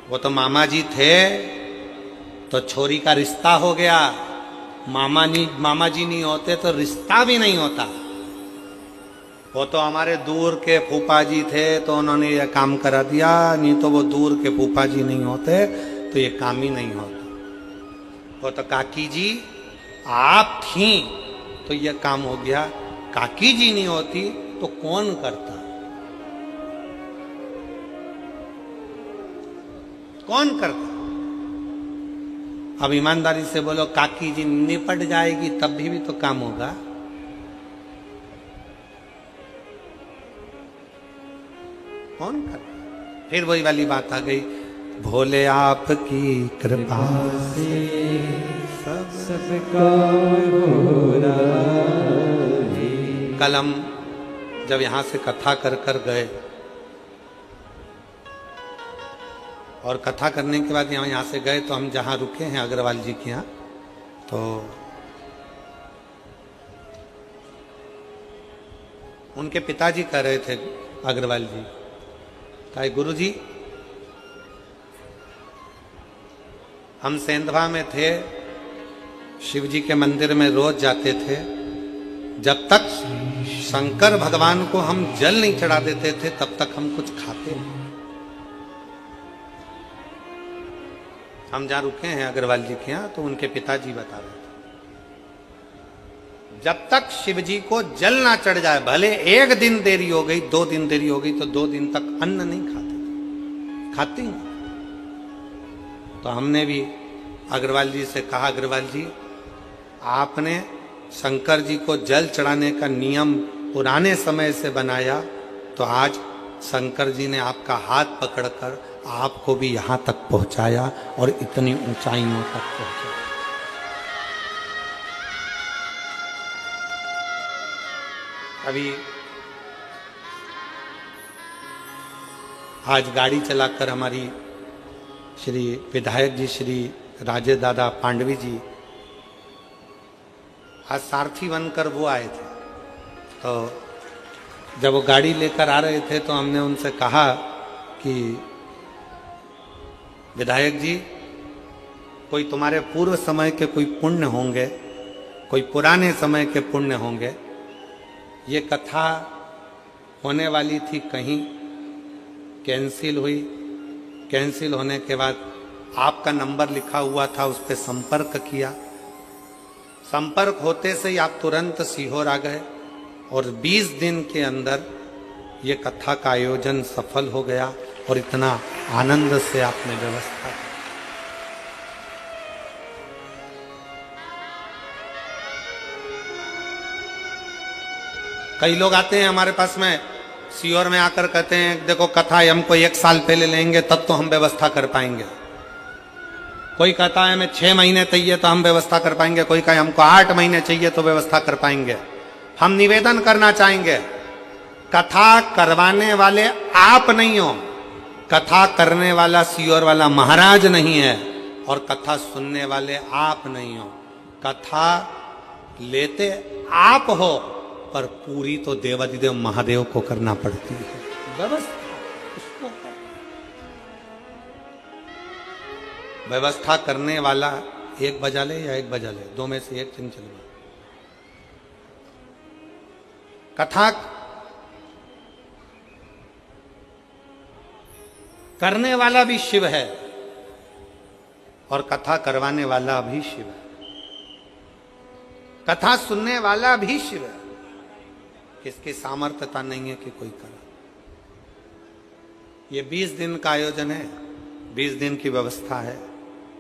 वो तो मामा जी थे तो छोरी का रिश्ता हो गया, मामा जी नहीं होते तो रिश्ता भी नहीं होता। वो तो हमारे दूर के फूफा जी थे तो उन्होंने ये काम करा दिया, नहीं तो वो दूर के फूफा जी नहीं होते तो ये काम ही नहीं होता। वो तो काकी जी आप थी तो ये काम हो गया, काकी जी नहीं होती तो कौन करता? कौन करता? अब ईमानदारी से बोलो, काकी जी निपट जाएगी तब भी तो काम होगा। कौन करता? फिर वही वाली बात आ गई, भोले आपकी कृपा से सबका भोला। कल हम जब यहां से कथा कर कर गए और कथा करने के बाद यहाँ से गए तो हम जहाँ रुके हैं अग्रवाल जी के यहाँ, तो उनके पिताजी कह रहे थे अग्रवाल जी, कहा गुरु जी हम सेंधवा में थे, शिव जी के मंदिर में रोज जाते थे, जब तक शंकर भगवान को हम जल नहीं चढ़ा देते थे तब तक हम कुछ खाते नहीं। हम जहाँ रुके हैं अग्रवाल जी के यहाँ, तो उनके पिताजी बता रहे थे जब तक शिव जी को जल ना चढ़ जाए, भले एक दिन देरी हो गई, 2 दिन देरी हो गई, तो 2 दिन तक अन्न नहीं खाते नहीं। तो हमने भी अग्रवाल जी से कहा, अग्रवाल जी आपने शंकर जी को जल चढ़ाने का नियम पुराने समय से बनाया, तो आज शंकर जी ने आपका हाथ पकड़कर आपको भी यहां तक पहुंचाया और इतनी ऊंचाइयों तक पहुंचाया। अभी आज गाड़ी चलाकर हमारी श्री विधायक जी श्री राजेश दादा पांडवी जी आज सारथी बनकर वो आए थे। तो जब वो गाड़ी लेकर आ रहे थे तो हमने उनसे कहा कि विधायक जी कोई तुम्हारे पूर्व समय के कोई पुण्य होंगे, कोई पुराने समय के पुण्य होंगे, ये कथा होने वाली थी कहीं कैंसिल हुई, कैंसिल होने के बाद आपका नंबर लिखा हुआ था, उस पर संपर्क किया, संपर्क होते से ही आप तुरंत सीहोर आ गए और 20 दिन के अंदर ये कथा का आयोजन सफल हो गया और इतना आनंद से आपने व्यवस्था की। कई लोग आते हैं हमारे पास में सीहोर में आकर कहते हैं देखो कथा हमको 1 साल पहले लेंगे तब तो हम व्यवस्था कर पाएंगे। कोई कहता है हमें 6 महीने चाहिए तो हम व्यवस्था कर पाएंगे, कोई कहे हमको 8 महीने चाहिए तो व्यवस्था कर पाएंगे। हम निवेदन करना चाहेंगे, कथा करवाने वाले आप नहीं हो, कथा करने वाला सीहोर वाला महाराज नहीं है और कथा सुनने वाले आप नहीं हो। कथा लेते आप हो पर पूरी तो देवाधिदेव महादेव को करना पड़ती है व्यवस्था। उसको व्यवस्था करने वाला 1 बजा ले या 1 बजा ले, 2 में से 1 दिन चलेगा। कथा करने वाला भी शिव है और कथा करवाने वाला भी शिव है, कथा सुनने वाला भी शिव है। किसकी सामर्थ्यता नहीं है कि कोई करे। ये 20 दिन का आयोजन है, 20 दिन की व्यवस्था है।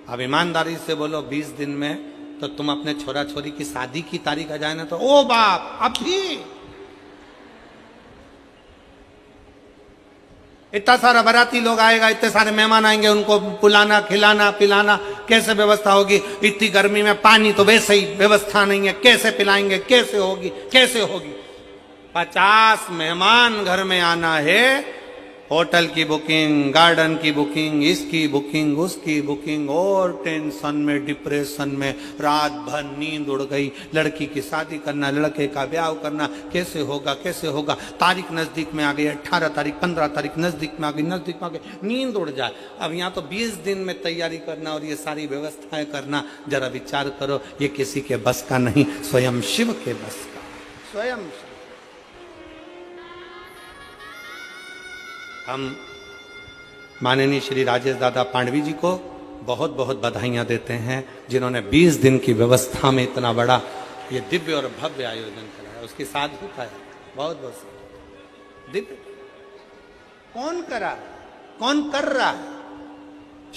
अब ईमानदारी से बोलो 20 दिन में तो तुम अपने छोरा छोरी की शादी की तारीख आ जाए ना तो ओ बाप अभी इतना सारा बाराती लोग आएगा, इतने सारे मेहमान आएंगे, उनको बुलाना खिलाना पिलाना कैसे व्यवस्था होगी। इतनी गर्मी में पानी तो वैसे ही व्यवस्था नहीं है, कैसे पिलाएंगे, कैसे होगी, कैसे होगी। 50 मेहमान घर में आना है, होटल की बुकिंग, गार्डन की बुकिंग, इसकी बुकिंग, उसकी बुकिंग, और टेंशन में डिप्रेशन में रात भर नींद उड़ गई। लड़की की शादी करना, लड़के का ब्याह करना, कैसे होगा कैसे होगा। तारीख नजदीक में आ गई, 18 तारीख 15 तारीख नजदीक में आ गई, नजदीक में आ गई, नींद उड़ जाए। अब यहाँ तो 20 दिन में तैयारी करना और ये सारी व्यवस्थाएं करना, जरा विचार करो, ये किसी के बस का नहीं, स्वयं शिव के बस का, स्वयं। हम माननीय श्री राजेश दादा पांडवी जी को बहुत बहुत बधाइयाँ देते हैं, जिन्होंने 20 दिन की व्यवस्था में इतना बड़ा ये दिव्य और भव्य आयोजन कराया, उसकी साधु का है, बहुत बहुत दिव्य। कौन करा, कौन कर रहा है?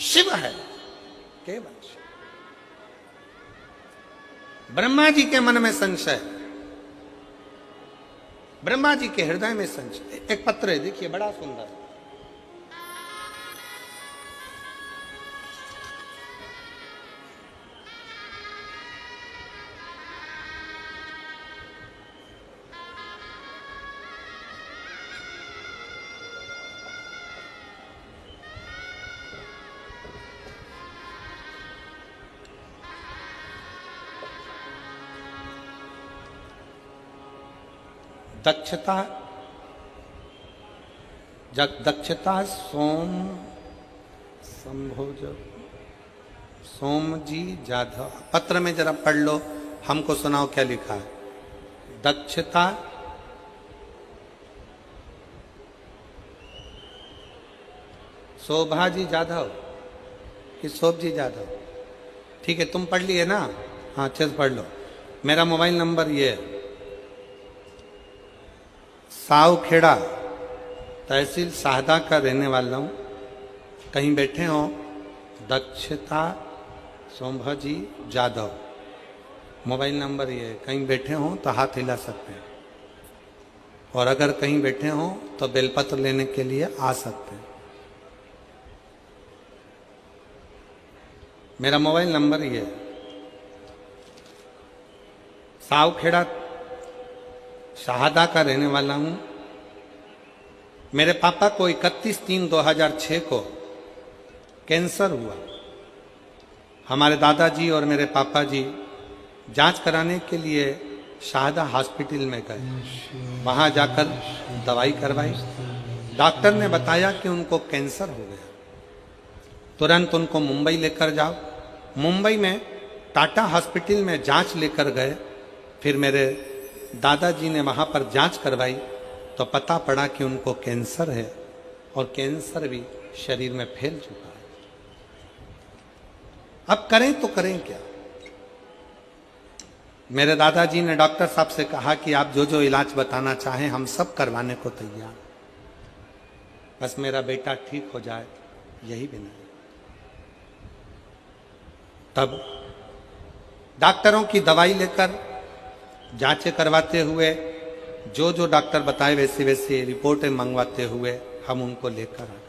शिव है, केवल शिव। ब्रह्मा जी के मन में संशय, ब्रह्मा जी के हृदय में संशय। एक पत्र है, देखिए बड़ा सुंदर। दक्षता सोम संभोज सोम जी जाधव। पत्र में जरा पढ़ लो, हमको सुनाओ क्या लिखा है। दक्षता शोभा जी जाधव कि शोभ जी जाधव? ठीक है, तुम पढ़ लिए ना? हाँ, अच्छे से पढ़ लो। मेरा मोबाइल नंबर ये है, सावखेड़ा तहसील शाहदा का रहने वाला हूँ। कहीं बैठे हो, दक्षता सोमभाजी जाधव, मोबाइल नंबर ये है। कहीं बैठे हो तो हाथ हिला सकते हैं, और अगर कहीं बैठे हो तो बेलपत्र लेने के लिए आ सकते हैं। मेरा मोबाइल नंबर ये है। सावखेड़ा शाहदा का रहने वाला हूं। मेरे पापा को 31/3/2006 को कैंसर हुआ। हमारे दादाजी और मेरे पापा जी जांच कराने के लिए शाहदा हॉस्पिटल में गए। वहां जाकर दवाई करवाई। डॉक्टर ने बताया कि उनको कैंसर हो गया। तुरंत उनको मुंबई लेकर जाओ। मुंबई में टाटा हॉस्पिटल में जांच लेकर गए। फिर मेरे दादाजी ने वहां पर जांच करवाई तो पता पड़ा कि उनको कैंसर है, और कैंसर भी शरीर में फैल चुका है। अब करें तो करें क्या? मेरे दादाजी ने डॉक्टर साहब से कहा कि आप जो जो इलाज बताना चाहें हम सब करवाने को तैयार, बस मेरा बेटा ठीक हो जाए, यही भी नहीं। तब डॉक्टरों की दवाई लेकर जांचें करवाते हुए, जो जो डॉक्टर बताए वैसे वैसे रिपोर्टें मंगवाते हुए हम उनको लेकर आ गए।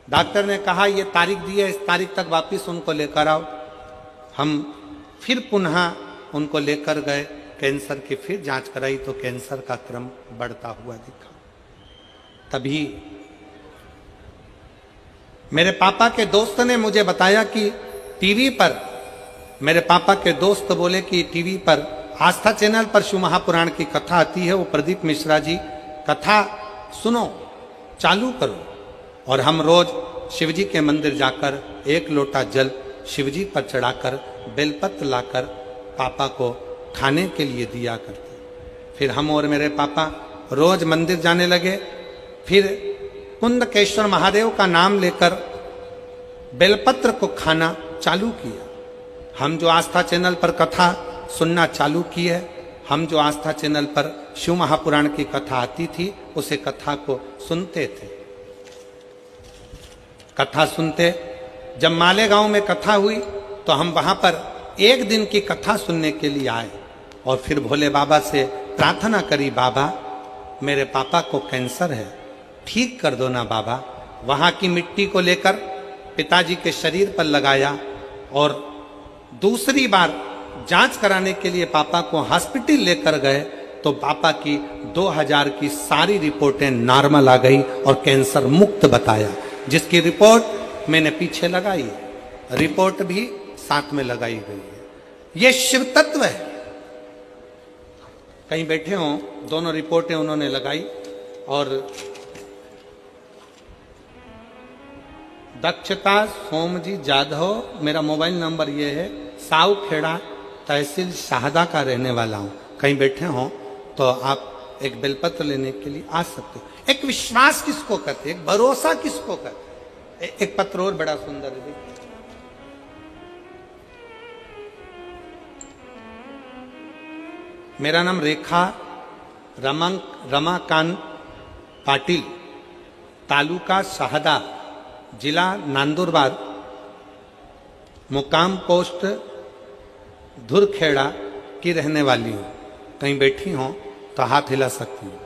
डॉक्टर ने कहा ये तारीख दी है, इस तारीख तक वापस उनको लेकर आओ। हम फिर पुनः उनको लेकर गए, कैंसर की फिर जांच कराई तो कैंसर का क्रम बढ़ता हुआ दिखा। तभी मेरे पापा के दोस्त ने मुझे बताया कि टीवी पर, मेरे पापा के दोस्त बोले कि टीवी पर आस्था चैनल पर शिव महापुराण की कथा आती है, वो प्रदीप मिश्रा जी कथा सुनो, चालू करो। और हम रोज शिवजी के मंदिर जाकर एक लोटा जल शिवजी पर चढ़ाकर बेलपत्र लाकर पापा को खाने के लिए दिया करते। फिर हम और मेरे पापा रोज मंदिर जाने लगे। फिर कुंदकेश्वर महादेव का नाम लेकर बेलपत्र को खाना चालू किया। हम जो आस्था चैनल पर कथा सुनना चालू की है, हम जो आस्था चैनल पर शिव महापुराण की कथा आती थी उसे कथा को सुनते थे। कथा सुनते, जब मालेगांव में कथा हुई तो हम वहां पर एक दिन की कथा सुनने के लिए आए और फिर भोले बाबा से प्रार्थना करी, बाबा मेरे पापा को कैंसर है, ठीक कर दो ना बाबा। वहां की मिट्टी को लेकर पिताजी के शरीर पर लगाया और दूसरी बार जांच कराने के लिए पापा को हॉस्पिटल लेकर गए तो पापा की 2000 की सारी रिपोर्टें नॉर्मल आ गई और कैंसर मुक्त बताया, जिसकी रिपोर्ट मैंने पीछे लगाई है, रिपोर्ट भी साथ में लगाई गई है। यह शिव तत्व है। कहीं बैठे हो, दोनों रिपोर्टें उन्होंने लगाई। और दक्षता सोमजी जाधव, मेरा मोबाइल नंबर ये है। सावखेड़ा तहसील शाहदा का रहने वाला हूं। कहीं बैठे हो तो आप एक बेलपत्र लेने के लिए आ सकते हो। एक विश्वास किसको कहते, एक भरोसा किसको कहते। एक पत्र और बड़ा सुंदर है, देखिए। मेरा नाम रेखा रमाकांत पाटिल, तालुका शहादा, जिला नंदुरबार, मुकाम पोस्ट धुरखेड़ा की रहने वाली हूँ। कहीं बैठी हो तो हाथ हिला सकती हूँ।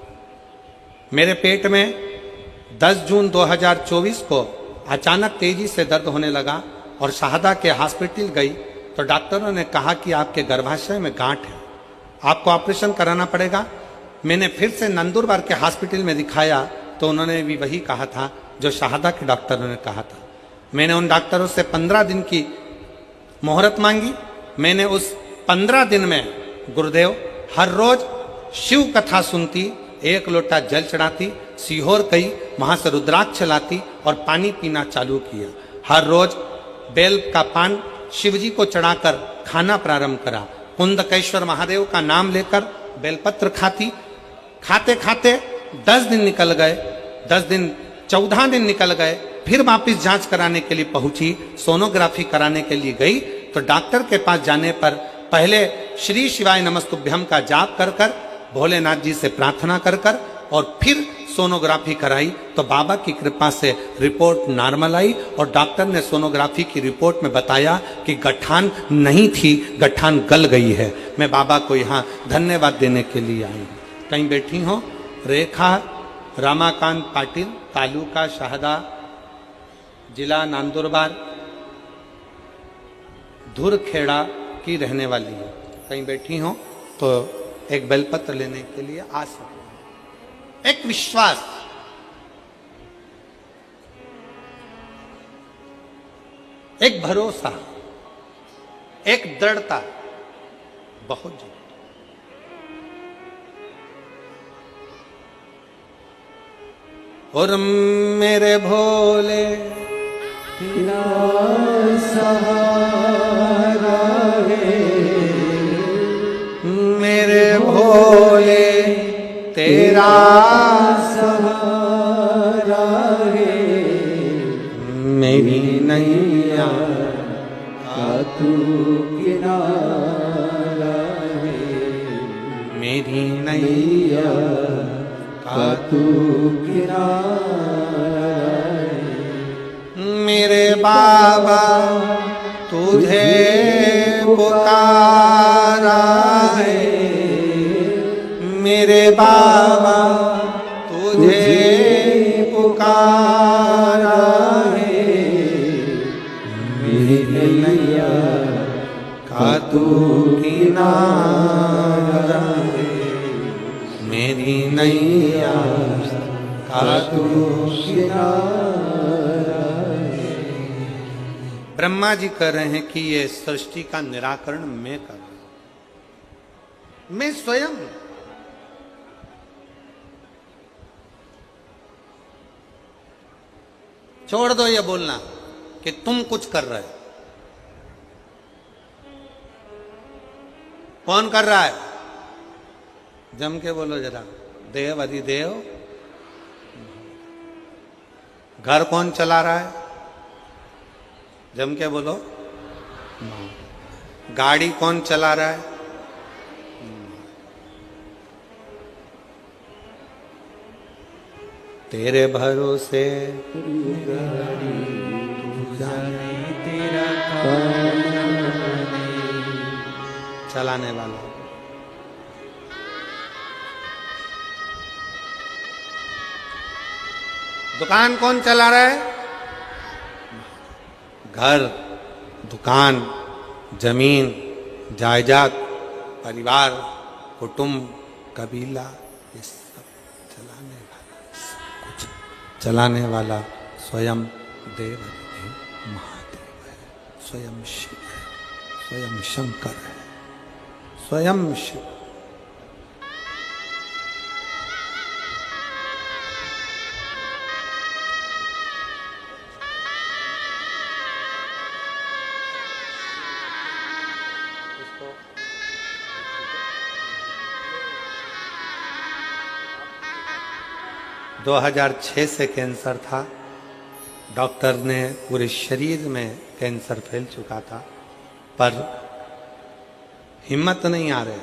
मेरे पेट में 10 जून 2024 को अचानक तेजी से दर्द होने लगा और शहादा के हॉस्पिटल गई तो डॉक्टरों ने कहा कि आपके गर्भाशय में गांठ है, आपको ऑपरेशन कराना पड़ेगा। मैंने फिर से नंदुरबार के हॉस्पिटल में दिखाया तो उन्होंने भी वही कहा था जो शहादा के डॉक्टरों ने कहा था। मैंने उन डॉक्टरों से 15 दिन की मोहरत मांगी। मैंने उस 15 दिन में गुरुदेव हर रोज शिव कथा सुनती, 1 लोटा जल चढ़ाती, सीहोर गई, वहां से रुद्राक्ष लाती और पानी पीना चालू किया। हर रोज बेल का पान शिवजी को चढ़ाकर खाना प्रारंभ करा। कुंदकेश्वर महादेव का नाम लेकर बेलपत्र खाती। खाते खाते 10 दिन निकल गए, 14 दिन निकल गए। फिर वापिस जांच कराने के लिए पहुंची, सोनोग्राफी कराने के लिए गई तो डॉक्टर के पास जाने पर पहले श्री शिवाय नमस्तुभ्यम का जाप कर कर, भोलेनाथ जी से प्रार्थना कर कर और फिर सोनोग्राफी कराई तो बाबा की कृपा से रिपोर्ट नॉर्मल आई और डॉक्टर ने सोनोग्राफी की रिपोर्ट में बताया कि गठान नहीं थी, गठान गल गई है। मैं बाबा को यहाँ धन्यवाद देने के लिए आई हूँ। कहीं बैठी हो? रेखा रमाकांत पाटिल, तालुका शहादा, जिला नंदुरबार, धुरखेड़ा की रहने वाली है। कहीं बैठी हो तो एक बेलपत्र लेने के लिए आ सकते। एक विश्वास, एक भरोसा, एक दृढ़ता बहुत जरूरी। और मेरे भोले तेरा सहारा है, मेरे भोले तेरा सहारा है, मेरी नैया का तू किनारा है, मेरी नैया का तू किनारा है। मेरे बाबा तुझे पुकारा है, मेरे बाबा तुझे पुकारा है, मेरी नैया का तू किनारा है, मेरी नैया का तू किनारा है। ब्रह्मा जी कह रहे हैं कि ये सृष्टि का निराकरण मैं कर रहा हूं, मैं स्वयं। छोड़ दो ये बोलना कि तुम कुछ कर रहे हो। कौन कर रहा है? जम के बोलो जरा। देव अधिदेव। घर कौन चला रहा है? जम के बोलो। गाड़ी कौन चला रहा है? तेरे भरोसे तेरा चलाने वाला। दुकान कौन चला रहा है? घर, दुकान, जमीन, जायदाद, परिवार, कुटुंब, कबीला, ये सब चलाने वाला, सब कुछ चलाने वाला स्वयं देव महादेव है, स्वयं शिव है, स्वयं शंकर है, स्वयं शिव। तो 2006 से कैंसर था। डॉक्टर ने पूरे शरीर में कैंसर फैल चुका था, पर हिम्मत नहीं आ रही।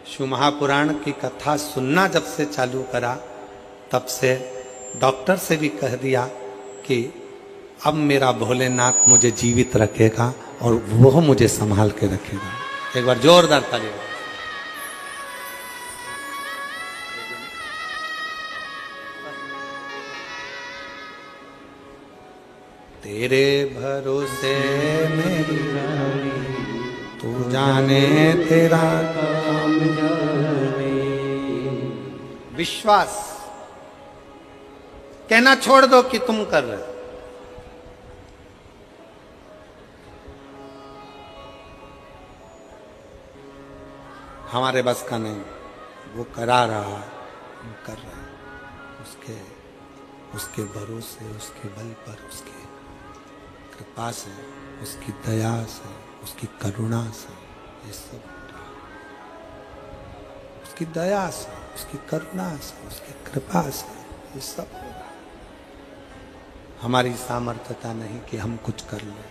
शिव महापुराण की कथा सुनना जब से चालू करा, तब से डॉक्टर से भी कह दिया कि अब मेरा भोलेनाथ मुझे जीवित रखेगा और वो मुझे संभाल के रखेगा। एक बार जोरदार ताली। तेरे भरोसे मेरी रानी, तू जाने तेरा काम जाने। विश्वास कहना छोड़ दो कि तुम कर रहे हो। हमारे बस का नहीं, वो करा रहा है, वो कर रहा है। उसके भरोसे, उसके बल पर, उसके कृपा से, उसकी दया से, उसकी करुणा से ये सब हो रहा है। उसकी दया से, उसकी करुणा से, उसकी कृपा से ये सब हो रहा है। हमारी सामर्थ्यता नहीं कि हम कुछ कर लें,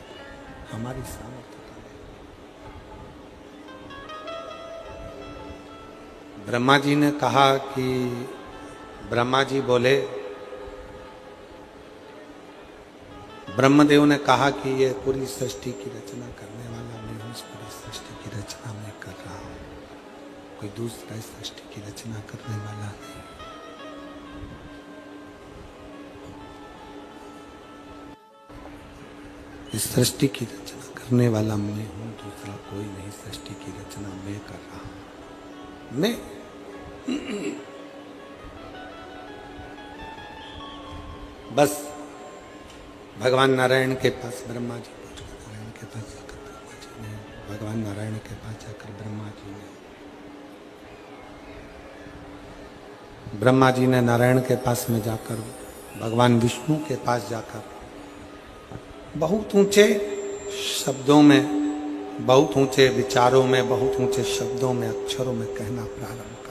हमारी सामर्थ्यता नहीं। ब्रह्मा जी ने कहा कि ब्रह्मा जी बोले, ब्रह्मदेव ने कहा कि ये पूरी सृष्टि की रचना करने वाला मैं हूँ, इस पूरी सृष्टि की रचना मैं कर रहा हूँ, कोई दूसरा इस सृष्टि की रचना करने वाला नहीं। इस सृष्टि की रचना करने वाला मैं हूँ, दूसरा कोई नहीं। सृष्टि की रचना मैं कर रहा हूँ, मैं। बस भगवान नारायण के पास ब्रह्मा जी पहुंच गए। नारायण के पास जाकर ब्रह्मा जी ने, भगवान नारायण के पास जाकर ब्रह्मा जी ने नारायण के पास में जाकर, भगवान विष्णु के पास जाकर बहुत ऊंचे शब्दों में, बहुत ऊंचे विचारों में, बहुत ऊंचे शब्दों में, अक्षरों में कहना प्रारंभ करा।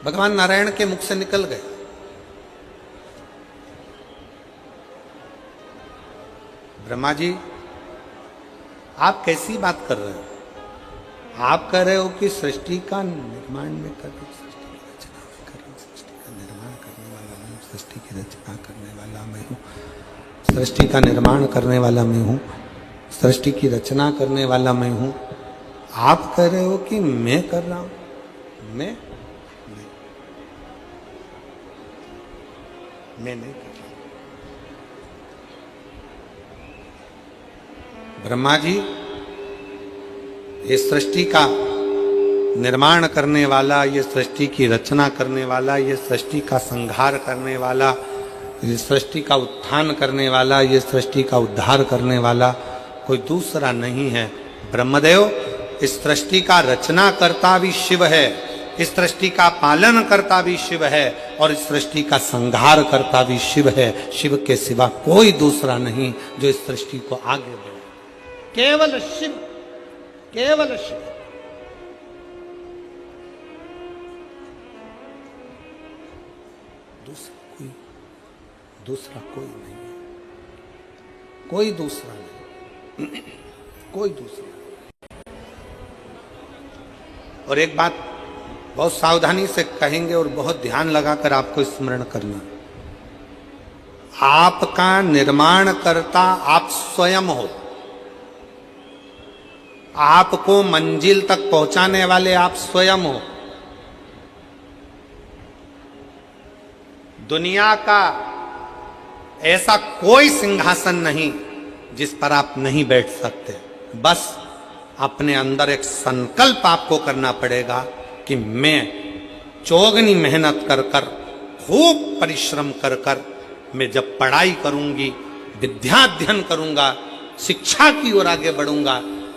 भगवान नारायण के मुख से निकल गए, ब्रह्मा जी आप कैसी बात कर रहे हो? आप कह रहे हो कि सृष्टि का निर्माण में कर रहे हो, सृष्टि की रचना में कर रहे हो, सृष्टि का निर्माण करने वाला मैं हूँ, सृष्टि की रचना करने वाला मैं हूँ, सृष्टि का निर्माण करने वाला मैं हूँ, सृष्टि की रचना करने वाला मैं हूँ। आप कह रहे हो कि मैं कर रहा हूँ? मैं नहीं कर रहा। ब्रह्मा जी ये सृष्टि का निर्माण करने वाला, ये सृष्टि की रचना करने वाला, ये सृष्टि का संहार करने वाला, ये सृष्टि का उत्थान करने वाला, ये सृष्टि का उद्धार करने वाला कोई दूसरा नहीं है। ब्रह्मदेव इस सृष्टि का रचना करता भी शिव है, इस सृष्टि का पालन करता भी शिव है, और इस सृष्टि का संहार करता भी शिव है। शिव के सिवा कोई दूसरा नहीं जो इस सृष्टि को आगे बढ़े। केवल शिव, केवल शिव। दूसरा कोई नहीं है, कोई दूसरा नहीं, कोई दूसरा नहीं। और एक बात बहुत सावधानी से कहेंगे और बहुत ध्यान लगाकर आपको स्मरण करना, आपका निर्माण करता आप स्वयं हो। आपको मंजिल तक पहुंचाने वाले आप स्वयं हो। दुनिया का ऐसा कोई सिंहासन नहीं जिस पर आप नहीं बैठ सकते। बस अपने अंदर एक संकल्प आपको करना पड़ेगा कि मैं चौगनी मेहनत कर कर, खूब परिश्रम कर कर, मैं जब पढ़ाई करूंगी, विद्याध्ययन करूंगा, शिक्षा की ओर आगे बढ़ूंगा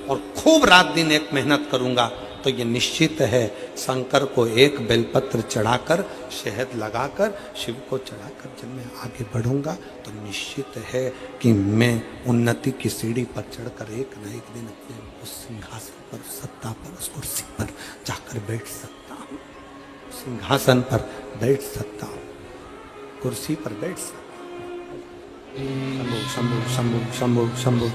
और खूब रात दिन एक मेहनत करूंगा, तो ये निश्चित है शंकर को एक बेलपत्र चढ़ाकर, शहद लगाकर, शिव को चढ़ाकर जब मैं आगे बढ़ूंगा तो निश्चित है कि मैं उन्नति की सीढ़ी पर चढ़कर एक न एक दिन अपने उस सिंहासन पर, सत्ता पर, उस कुर्सी पर जाकर बैठ सकता हूँ, सिंहासन पर बैठ सकता हूँ। कुर्सी पर बैठ सकता। शंभु शंभु शंभु शंभु शंभु।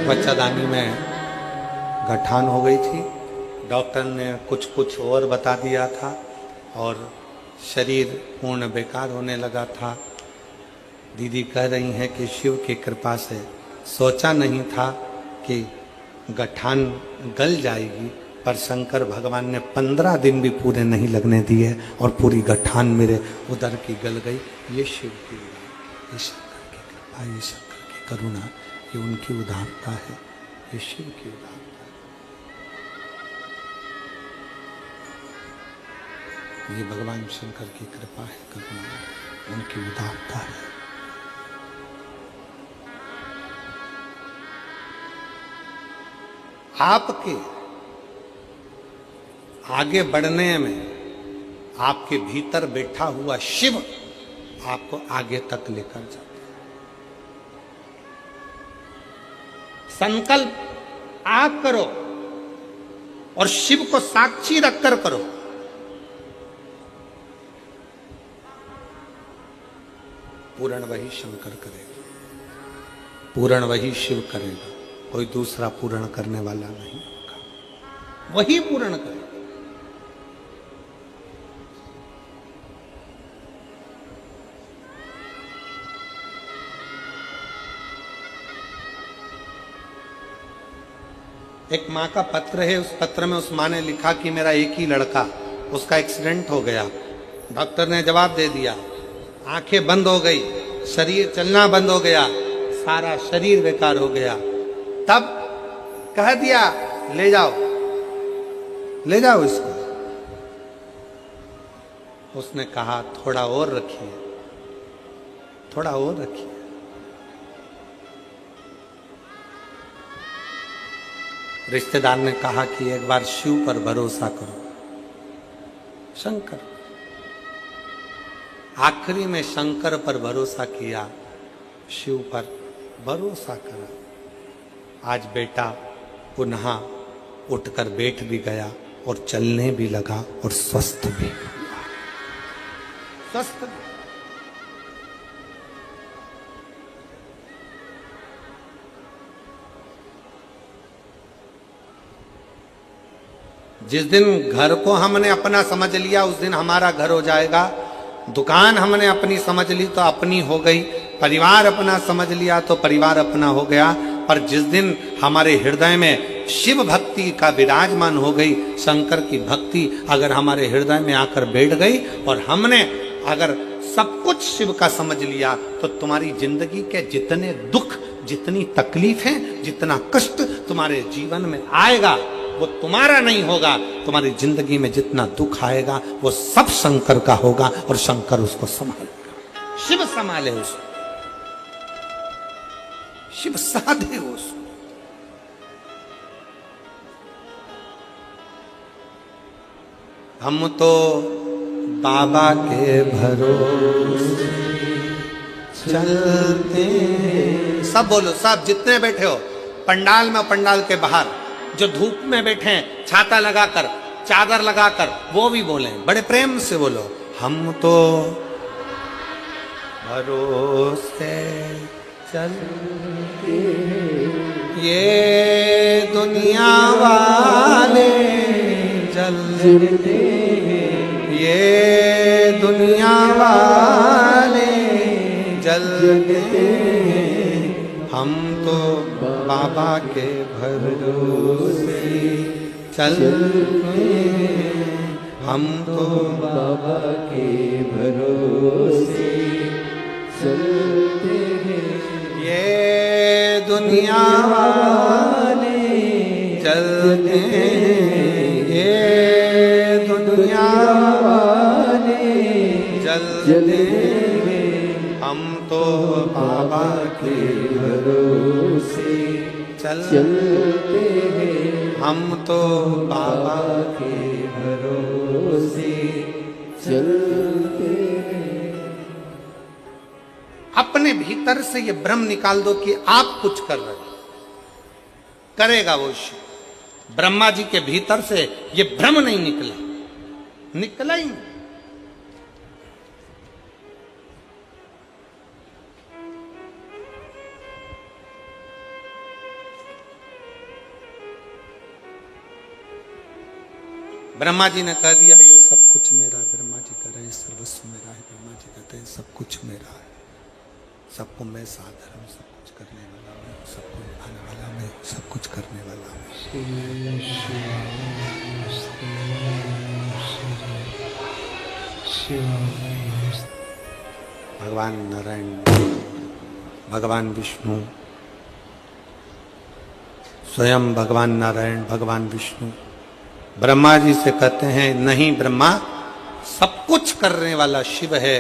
बच्चादानी में गठान हो गई थी। डॉक्टर ने कुछ कुछ और बता दिया था और शरीर पूर्ण बेकार होने लगा था। दीदी कह रही हैं कि शिव की कृपा से सोचा नहीं था कि गठान गल जाएगी, पर शंकर भगवान ने 15 दिन भी पूरे नहीं लगने दिए और पूरी गठान मेरे उदर की गल गई। ये शिव की, ये शंकर की कृपा, ये शंकर की करुणा, ये उनकी उदारता है, ये शिव की उदारता है। ये भगवान शंकर की कृपा है, करुणा है, उनकी उदारता है। आपके आगे बढ़ने में आपके भीतर बैठा हुआ शिव आपको आगे तक लेकर जाता है। संकल्प आप करो और शिव को साक्षी रखकर करो। पूर्ण वही शंकर करेगा, पूर्ण वही शिव करेगा, कोई दूसरा पूर्ण करने वाला नहीं होगा, वही पूर्ण करेगा। एक माँ का पत्र है, उस पत्र में उस माँ ने लिखा कि मेरा एक ही लड़का, उसका एक्सीडेंट हो गया। डॉक्टर ने जवाब दे दिया, आंखें बंद हो गई, शरीर चलना बंद हो गया, सारा शरीर बेकार हो गया। तब कह दिया ले जाओ, ले जाओ इसको। उसने कहा थोड़ा और रखिए, थोड़ा और रखिए। रिश्तेदार ने कहा कि एक बार शिव पर भरोसा करो, शंकर। आखिरी में शंकर पर भरोसा किया, शिव पर भरोसा करा। आज बेटा पुनः उठकर बैठ भी गया और चलने भी लगा और स्वस्थ भी हुआ, स्वस्थ। जिस दिन घर को हमने अपना समझ लिया उस दिन हमारा घर हो जाएगा। दुकान हमने अपनी समझ ली तो अपनी हो गई, परिवार अपना समझ लिया तो परिवार अपना हो गया। पर जिस दिन हमारे हृदय में शिव भक्ति का विराजमान हो गई, शंकर की भक्ति अगर हमारे हृदय में आकर बैठ गई और हमने अगर सब कुछ शिव का समझ लिया, तो तुम्हारी जिंदगी के जितने दुख, जितनी तकलीफें, जितना कष्ट तुम्हारे जीवन में आएगा वो तुम्हारा नहीं होगा। तुम्हारी जिंदगी में जितना दुख आएगा वो सब शंकर का होगा और शंकर उसको संभालेगा। शिव संभाले उसको, शिव साधे उसको। हम तो बाबा के भरोसे चलते। सब बोलो, सब जितने बैठे हो पंडाल में, पंडाल के बाहर जो धूप में बैठे हैं, छाता लगाकर, चादर लगाकर, वो भी बोले, बड़े प्रेम से बोलो, हम तो भरोसे चलते ये दुनिया वाले जलते, ये दुनिया वाले जलते, हम तो बाबा के भरोसे चलते, हम तो बाबा के भरोसे चलते, ये दुनिया वाले चलते ये दुनिया वाले चलते हम तो बाबा के भरोसे चलते हैं हम तो बाबा के भरोसे चलते हैं। अपने भीतर से ये भ्रम निकाल दो कि आप कुछ कर रहे हो, करेगा वो शिव। ब्रह्मा जी के भीतर से ये भ्रम नहीं निकला, निकला ही नहीं। ब्रह्मा जी ने कह दिया ये सब कुछ मेरा है। ब्रह्मा जी कह रहे हैं सर्वस्व मेरा है। ब्रह्मा जी कहते हैं सब कुछ मेरा है, सबको मैं साधर हूँ, सब कुछ करने वाला मैं, सबको निभाने वाला मैं, सब कुछ करने वाला मैं। भगवान नारायण, भगवान विष्णु, स्वयं भगवान नारायण, भगवान विष्णु ब्रह्मा जी से कहते हैं नहीं ब्रह्मा, सब कुछ करने वाला शिव है।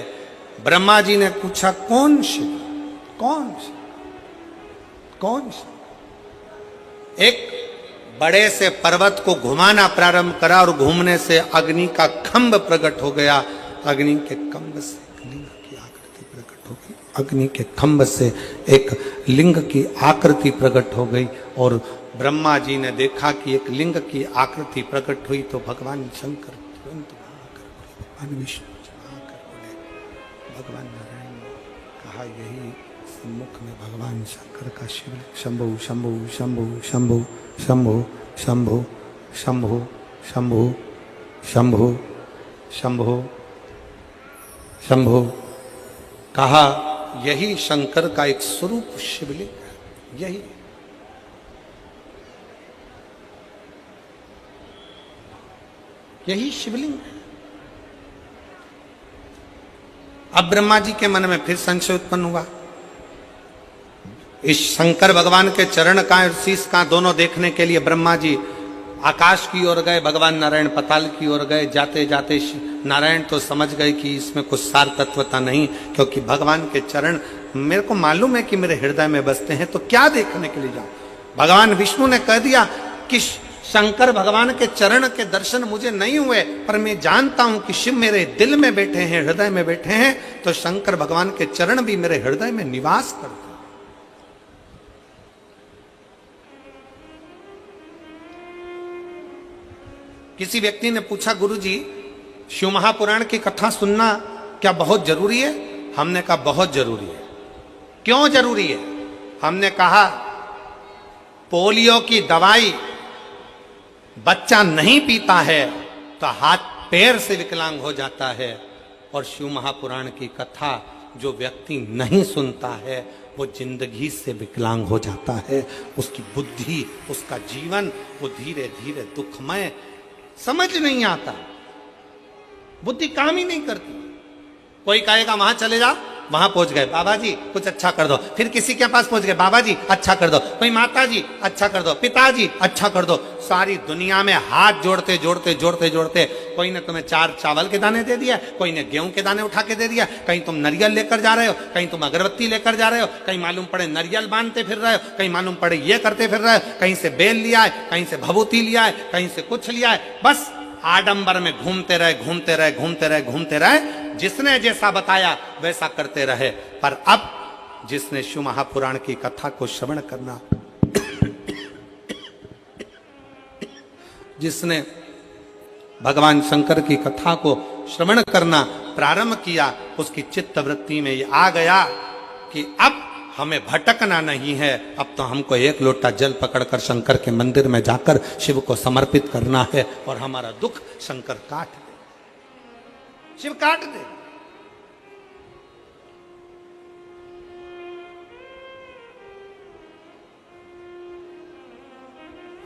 ब्रह्मा जी ने पूछा कौन शिव, कौन शिव, कौन शिव? एक बड़े से पर्वत को घुमाना प्रारंभ करा और घूमने से अग्नि का खंभ प्रकट हो गया। अग्नि के खंभ से एक लिंग की आकृति प्रकट हो गई। अग्नि के खंभ से एक लिंग की आकृति प्रकट हो गई और ब्रह्मा जी ने देखा कि एक लिंग की आकृति प्रकट हुई तो भगवान शंकर तुरंत आकर बोले, भगवान विष्णु आकर बोले, भगवान नारायण ने कहा यही सम्मुख में भगवान शंकर का शिव शंभु शंभु शंभु शंभु शंभु शंभु शंभु शंभु शंभु शंभु शंभु कहा यही शंकर का एक स्वरूप शिवलिंग है। यही यही शिवलिंग है। अब ब्रह्मा जी के मन में फिर संशय उत्पन्न हुआ। इस शंकर भगवान के चरण का और शीश का दोनों देखने के लिए ब्रह्मा जी आकाश की ओर गए, भगवान नारायण पताल की ओर गए। जाते जाते नारायण तो समझ गए कि इसमें कुछ सार तत्वता नहीं, क्योंकि भगवान के चरण मेरे को मालूम है कि मेरे हृदय में बसते हैं, तो क्या देखने के लिए जाऊं। भगवान विष्णु ने कह दिया कि शंकर भगवान के चरण के दर्शन मुझे नहीं हुए, पर मैं जानता हूं कि शिव मेरे दिल में बैठे हैं, हृदय में बैठे हैं, तो शंकर भगवान के चरण भी मेरे हृदय में निवास करते हैं। किसी व्यक्ति ने पूछा गुरुजी शिव महापुराण की कथा सुनना क्या बहुत जरूरी है? हमने कहा बहुत जरूरी है। क्यों जरूरी है? हमने कहा पोलियो की दवाई बच्चा नहीं पीता है तो हाथ पैर से विकलांग हो जाता है, और शिव महापुराण की कथा जो व्यक्ति नहीं सुनता है वो जिंदगी से विकलांग हो जाता है। उसकी बुद्धि, उसका जीवन वो धीरे धीरे दुखमय, समझ नहीं आता, बुद्धि काम ही नहीं करती। कोई कहेगा वहां चले जा, वहां पहुंच गए, बाबा जी कुछ अच्छा कर दो, फिर किसी के पास पहुंच गए, बाबा जी अच्छा कर दो, कोई माता जी अच्छा कर दो, पिताजी अच्छा कर दो। सारी दुनिया में हाथ जोड़ते जोड़ते जोड़ते जोड़ते कोई ने तुम्हें 4 चावल के दाने दे दिया, कोई ने गेहूं के दाने उठा के दे दिया, कहीं तुम नारियल लेकर जा रहे हो, कहीं तुम अगरबत्ती लेकर जा रहे हो, कहीं मालूम पड़े नारियल बांधते फिर रहे हो, कहीं मालूम पड़े ये करते फिर रहे हो, कहीं से बेल लिया है, कहीं से भभूति लिया है, कहीं से कुछ लिया है। बस आडंबर में घूमते रहे घूमते रहे घूमते रहे घूमते रहे, जिसने जैसा बताया वैसा करते रहे। पर अब जिसने शिव महापुराण की कथा को श्रवण करना, जिसने भगवान शंकर की कथा को श्रवण करना प्रारंभ किया, उसकी चित्त वृत्ति में ये आ गया कि अब हमें भटकना नहीं है, अब तो हमको एक लोटा जल पकड़कर शंकर के मंदिर में जाकर शिव को समर्पित करना है, और हमारा दुख शंकर काट दे, शिव काट दे।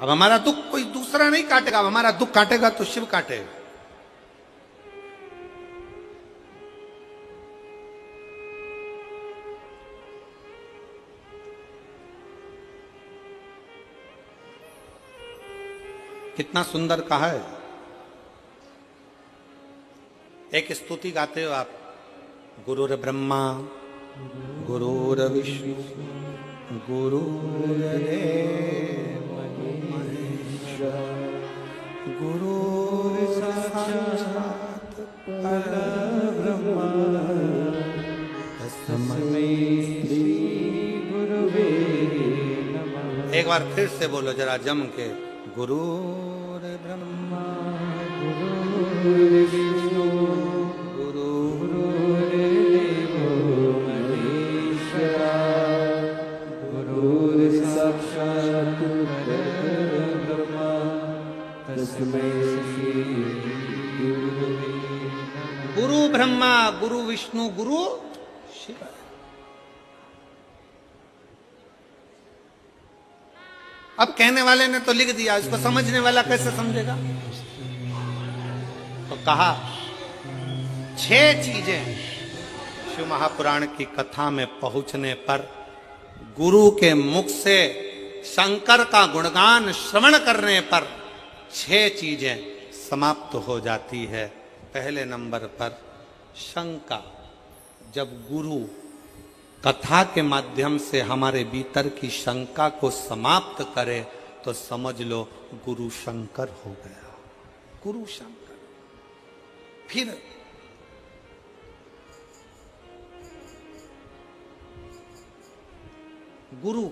अब हमारा दुख कोई दूसरा नहीं काटेगा, अब हमारा दुख काटेगा तो शिव काटेगा। कितना सुंदर कहा है। एक स्तुति गाते हो आप, गुरुर ब्रह्मा गुरुर विष्णु गुरुर्देव महेश्वरा गुरुर साक्षात् परब्रह्म तस्मै श्री गुरुवे नमः। एक बार फिर से बोलो जरा जम के, गुरुर ब्रह्मा गुरुर्विष्णु गुरुर्देवो महेश्वरा गुरुर्साक्षात् परब्रह्म तस्मै श्री गुरुवे नमः। गुरु ब्रह्मा गुरु विष्णु गुरु शिव। अब कहने वाले ने तो लिख दिया, इसको समझने वाला कैसे समझेगा? तो कहा 6 चीजें शिव महापुराण की कथा में पहुंचने पर गुरु के मुख से शंकर का गुणगान श्रवण करने पर 6 चीजें समाप्त हो जाती है। पहले नंबर पर शंका। जब गुरु कथा के माध्यम से हमारे भीतर की शंका को समाप्त करे तो समझ लो गुरु शंकर हो गया, गुरु शंकर। फिर गुरु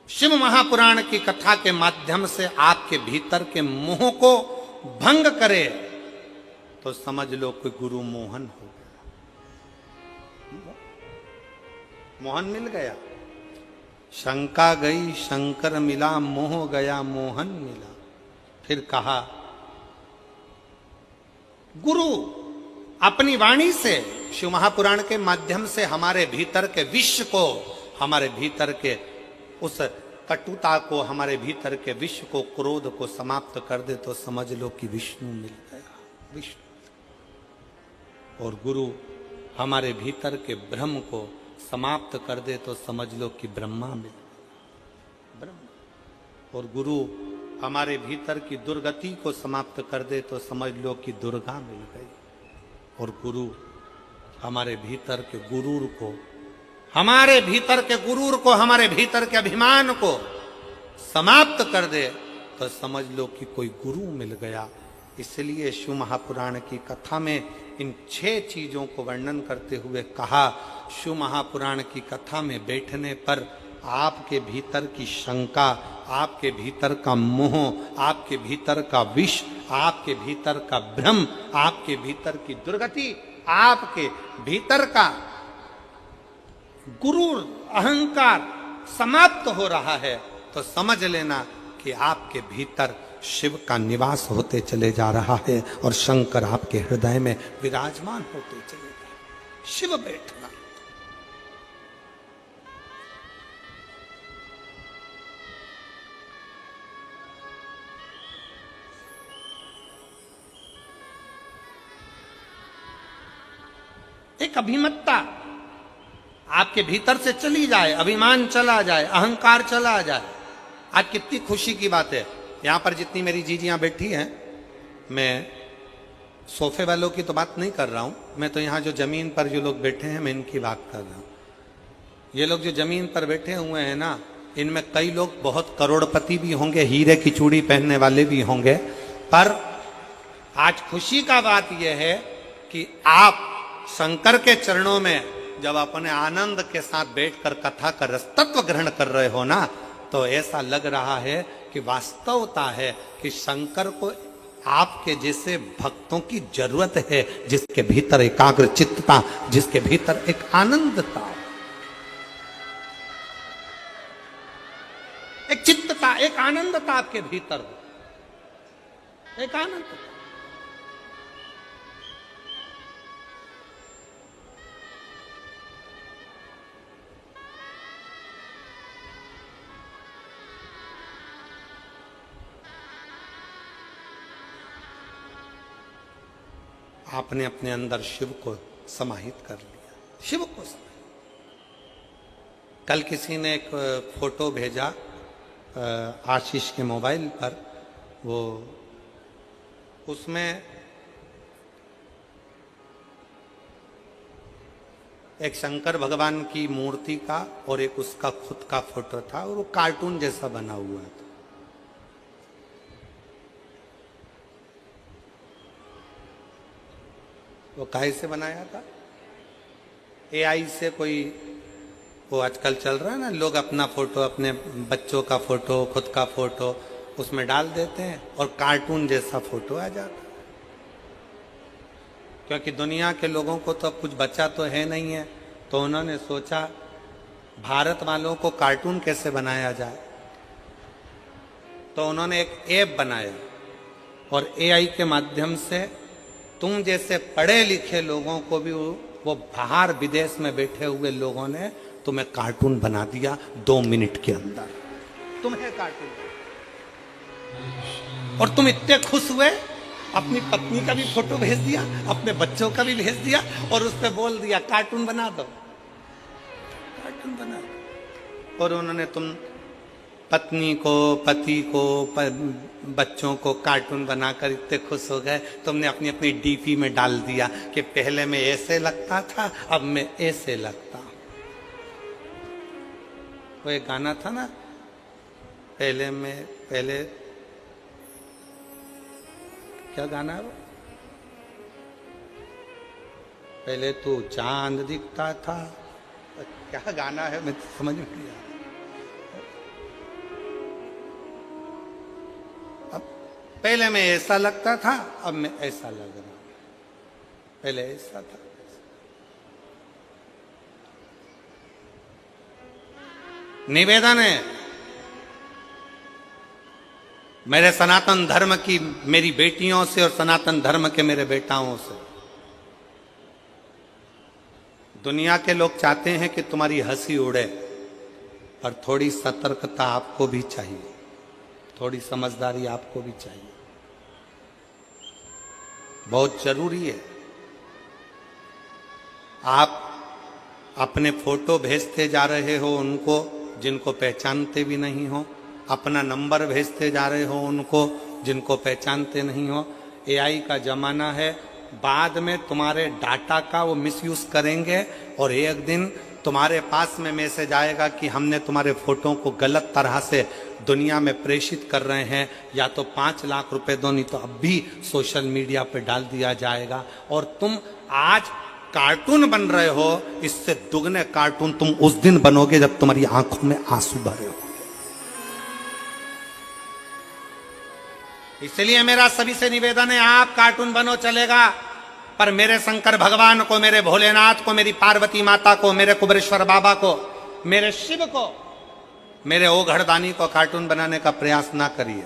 शिव महापुराण की कथा के माध्यम से आपके भीतर के मोह को भंग करे तो समझ लो कि गुरु मोहन हो गया, मोहन मिल गया। शंका गई शंकर मिला, मोह गया मोहन मिला। फिर कहा गुरु अपनी वाणी से शिव महापुराण के माध्यम से हमारे भीतर के विश्व को, हमारे भीतर के उस कटुता को, हमारे भीतर के विश्व को, क्रोध को समाप्त कर दे तो समझ लो कि विष्णु मिल गया, विष्णु। और गुरु हमारे भीतर के भ्रम को समाप्त कर दे तो समझ लो कि ब्रह्मा मिल गया, ब्रह्मा। और गुरु हमारे भीतर की दुर्गति को समाप्त कर दे तो समझ लो कि दुर्गा मिल गई। और गुरु हमारे भीतर के गुरूर को, हमारे भीतर के गुरूर को, हमारे भीतर के अभिमान को समाप्त कर दे तो समझ लो कि कोई गुरु मिल गया। इसलिए शिव महापुराण की कथा में इन 6 चीजों को वर्णन करते हुए कहा, शिव महापुराण की कथा में बैठने पर आपके भीतर की शंका, आपके भीतर का मोह, आपके भीतर का विष, आपके भीतर का भ्रम, आपके भीतर की दुर्गति, आपके भीतर का गुरूर अहंकार समाप्त हो रहा है तो समझ लेना कि आपके भीतर शिव का निवास होते चले जा रहा है और शंकर आपके हृदय में विराजमान होते चले जा रहे। शिव बैठना। एक अभिमत्ता आपके भीतर से चली जाए, अभिमान चला जाए, अहंकार चला जाए। आज कितनी खुशी की बात है, यहां पर जितनी मेरी जीजियां बैठी हैं, मैं सोफे वालों की तो बात नहीं कर रहा हूं, मैं तो यहां जो जमीन पर जो लोग बैठे हैं मैं इनकी बात कर रहा हूं। ये लोग जो जमीन पर बैठे हुए हैं ना, इनमें कई लोग बहुत करोड़पति भी होंगे, हीरे की चूड़ी पहनने वाले भी होंगे, पर आज खुशी का बात यह है कि आप शंकर के चरणों में जब अपने आनंद के साथ बैठकर कथा का रसतत्व ग्रहण कर रहे हो ना, तो ऐसा लग रहा है कि वास्तवता है कि शंकर को आपके जैसे भक्तों की जरूरत है, जिसके भीतर एकाग्र चित्तता, जिसके भीतर एक आनंदता, एक चित्तता, एक आनंदता आपके भीतर, एक आनंदता। आपने अपने अंदर शिव को समाहित कर लिया, शिव को समाहित। कल किसी ने एक फोटो भेजा आशीष के मोबाइल पर, वो उसमें एक शंकर भगवान की मूर्ति का और एक उसका खुद का फोटो था और वो कार्टून जैसा बना हुआ था। वो काहे से बनाया था? एआई से। कोई वो आजकल चल रहा है ना, लोग अपना फोटो, अपने बच्चों का फोटो, खुद का फोटो उसमें डाल देते हैं और कार्टून जैसा फोटो आ जाता है। क्योंकि दुनिया के लोगों को तो अब कुछ बचा तो है नहीं है, तो उन्होंने सोचा भारत वालों को कार्टून कैसे बनाया जाए, तो उन्होंने एक ऐप बनाया और एआई के माध्यम से तुम जैसे पढ़े लिखे लोगों को भी वो बाहर विदेश में बैठे हुए लोगों ने तुम्हें कार्टून बना दिया 2 मिनट के अंदर। तुम्हें कार्टून, और तुम इतने खुश हुए, अपनी पत्नी का भी फोटो भेज दिया, अपने बच्चों का भी भेज दिया और उस पर बोल दिया कार्टून बना दो, कार्टून बना दो। और उन्होंने तुम पत्नी को, पति को, बच्चों को कार्टून बनाकर इतने खुश हो गए, तुमने अपनी अपनी डीपी में डाल दिया कि पहले मैं ऐसे लगता था, अब मैं ऐसे लगता हूं। वो एक गाना था ना, पहले क्या गाना है वो? पहले तो चांद दिखता था, क्या गाना है मैं समझ में नहीं आया। अब पहले मैं ऐसा लगता था, अब मैं ऐसा लग रहा हूं, पहले ऐसा था। निवेदन है मेरे सनातन धर्म की मेरी बेटियों से और सनातन धर्म के मेरे बेटाओं से, दुनिया के लोग चाहते हैं कि तुम्हारी हंसी उड़े, पर थोड़ी सतर्कता आपको भी चाहिए, थोड़ी समझदारी आपको भी चाहिए, बहुत जरूरी है। आप अपने फोटो भेजते जा रहे हो उनको जिनको पहचानते भी नहीं हो, अपना नंबर भेजते जा रहे हो उनको जिनको पहचानते नहीं हो। एआई का जमाना है, बाद में तुम्हारे डाटा का वो मिसयूज करेंगे और एक दिन तुम्हारे पास में मैसेज आएगा कि हमने तुम्हारे फोटो को गलत तरह से दुनिया में प्रेषित कर रहे हैं, या तो 5 लाख रुपए दो, नहीं तो अब भी सोशल मीडिया पे डाल दिया जाएगा। और तुम आज कार्टून बन रहे हो, इससे दुगने कार्टून तुम उस दिन बनोगे जब तुम्हारी आंखों में आंसू भरे हो। इसलिए मेरा सभी से निवेदन है, आप कार्टून बनो चलेगा, पर मेरे शंकर भगवान को, मेरे भोलेनाथ को, मेरी पार्वती माता को, मेरे कुबेरेश्वर बाबा को, मेरे शिव को, मेरे ओघड़दानी को कार्टून बनाने का प्रयास ना करिए।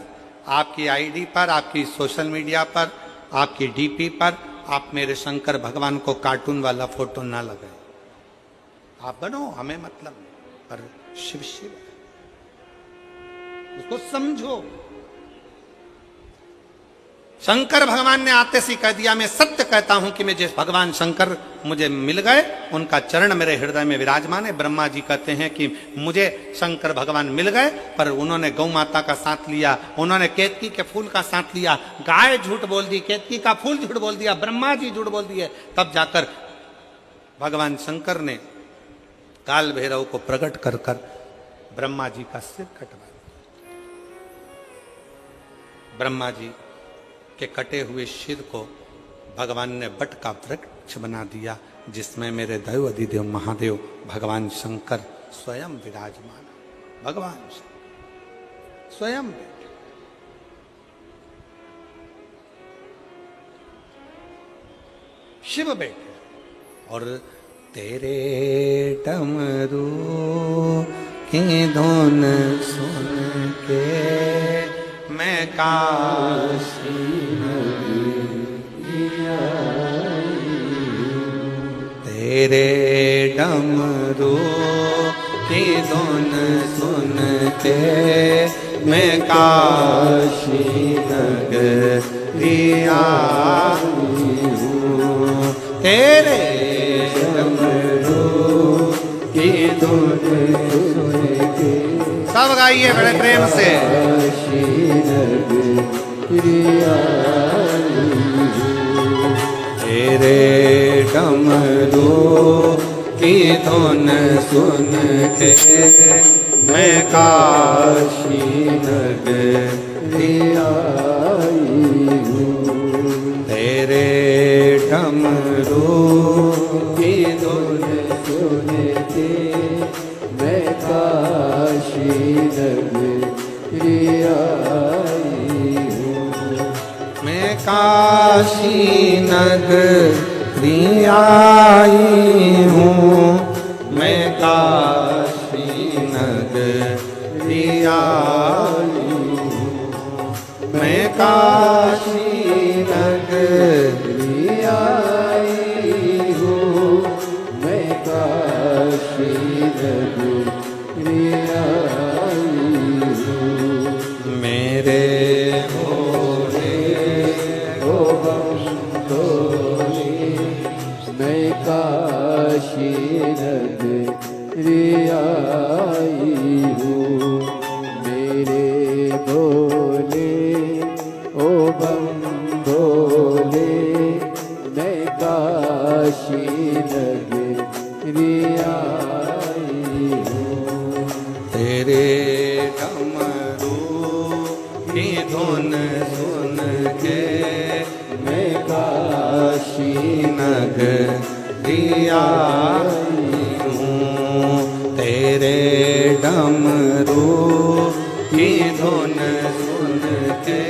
आपकी आईडी पर, आपकी सोशल मीडिया पर, आपकी डीपी पर आप मेरे शंकर भगवान को कार्टून वाला फोटो ना लगाए। आप बनो, हमें मतलब नहीं, पर शिव शिव उसको समझो। शंकर भगवान ने आते से कह दिया, मैं सत्य कहता हूं कि मैं जिस भगवान शंकर मुझे मिल गए, उनका चरण मेरे हृदय में विराजमान है। ब्रह्मा जी कहते हैं कि मुझे शंकर भगवान मिल गए, पर उन्होंने गौ माता का साथ लिया, उन्होंने केतकी के फूल का साथ लिया, गाय झूठ बोल दी, केतकी का फूल झूठ बोल दिया, ब्रह्मा जी झूठ बोल दिए, तब जाकर भगवान शंकर ने काल भैरव को प्रकट कर कर ब्रह्मा जी का सिर कटवा दिया। ब्रह्मा जी के कटे हुए सिर को भगवान ने बट का वृक्ष बना दिया, जिसमें मेरे दैव अधिदेव महादेव भगवान शंकर स्वयं विराजमान। भगवान स्वयं बैठे। शिव बैठे और तेरे डमरू की धुन सुन के मैं काशी तेरे डमरू की धुन सुन के मैं काशी नगरी आई हूँ। तेरे डमरू की धुन सुन के सब गाइए बड़े प्रेम से। तेरे डमरू की धुन सुन के मैं काशी नगरी आई हूँ। तेरे डमरू की धुन सुन के मैं काशी नगरी आई हूँ। मैं काशी नगरी आई हूँ। मैं काशी नगरी आई हूँ। मैं काशी नगरी आई हूँ। मैं काशी नगरी आई हूँ। मेरे भोले ओ बंदोले मैं काशी नगरी आई हूँ। मेरे भोले ओ बंदोले मैं काशी नगरी आई हूँ। तेरे डमरू की धुन सुन के मैं काशी नगरी आई हूँ। तेरे डमरू की धुन सुन के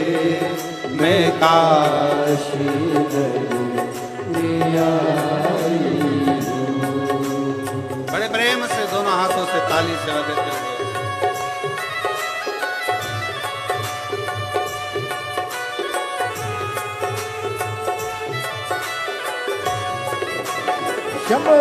मैं काशी नगरी आई हूँ। बड़े प्रेम से दोनों हाथों से ताली से बजाते हुए शंभो।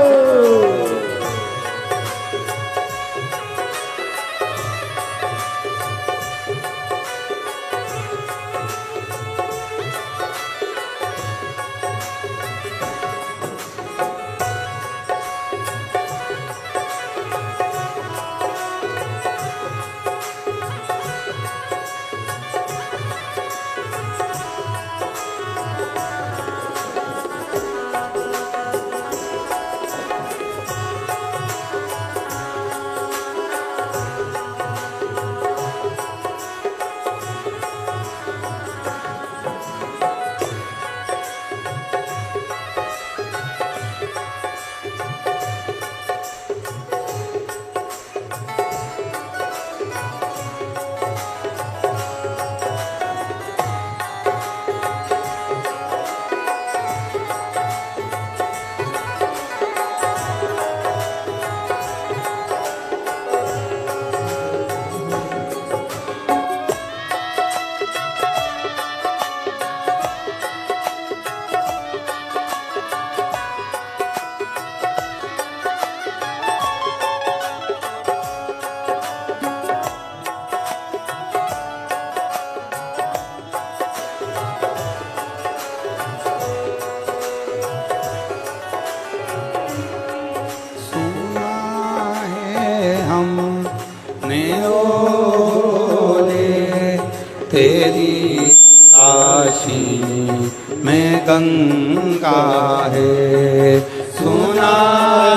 तेरी काशी में गंगा है, सुना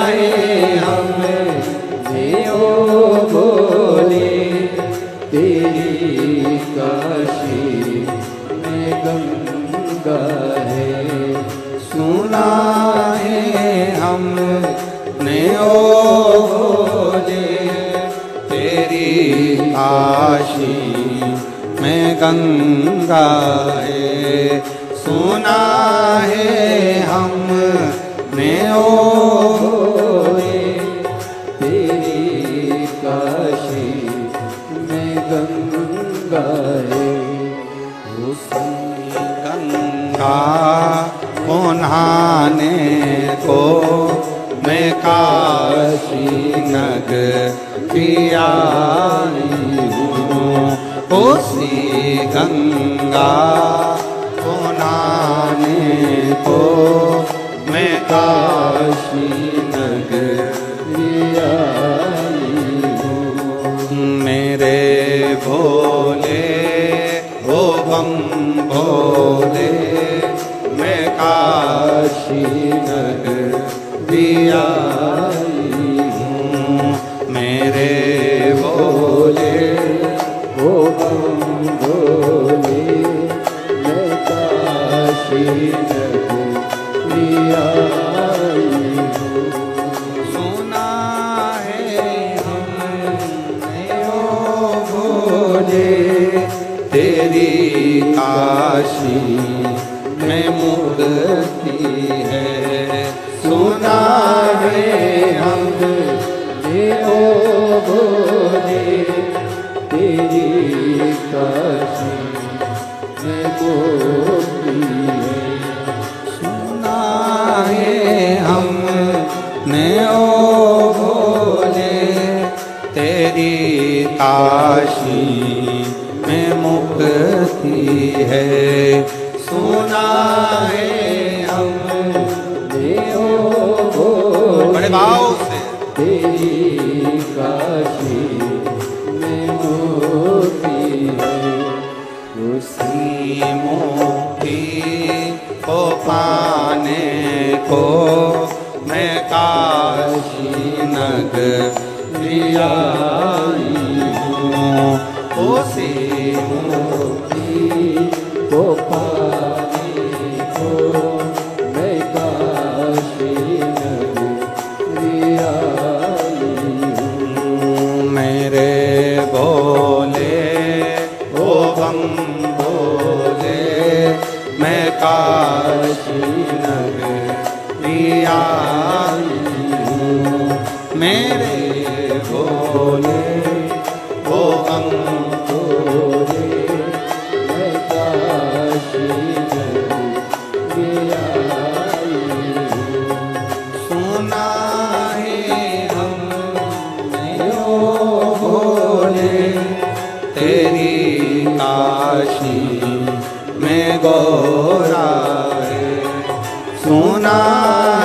है हमने ओ बोले। तेरी काशी में गंगा है, सुना है हमने ओ बोले। तेरी काशी में गंगा है, सुना है हमने ओ बोले। तेरी काशी में गंगा है, उसी गंगा को नहाने को मैं काशी नगरी आई हूँ। उसी गंगा को नहाने को मैं काशी नगरी आई हूँ। मेरे बम भोले मैं काशी नगरी आई हूँ। मेरे भोले ओ बम भोले मैं काशी नगरी आई हूँ। सुना है हमने ओ भोले तेरी काशी में मुक्ति है। सुना है हमने ओ भोले तेरी काशी में मुक्ति है। सुना है हमने ओ भोले तेरी काशी में मुक्ति है। सुना है हमने ओ भोले बड़े भाव से तेरी काशी में मुक्ति है। उसी मुक्ति को पाने को मैं काशी नगरी आई हूँ। उसी मुक्ति को पाने को मैं काशी नगरी आई हूँ। मेरे भोले ओ बम भोले मैं काशी नगरी आई हूँ। मेरे भोले ओ बम भोले मैं काशी नगरी आई हूँ। सुना है हमने ओ भोले तेरी काशी में गौरा है। सुना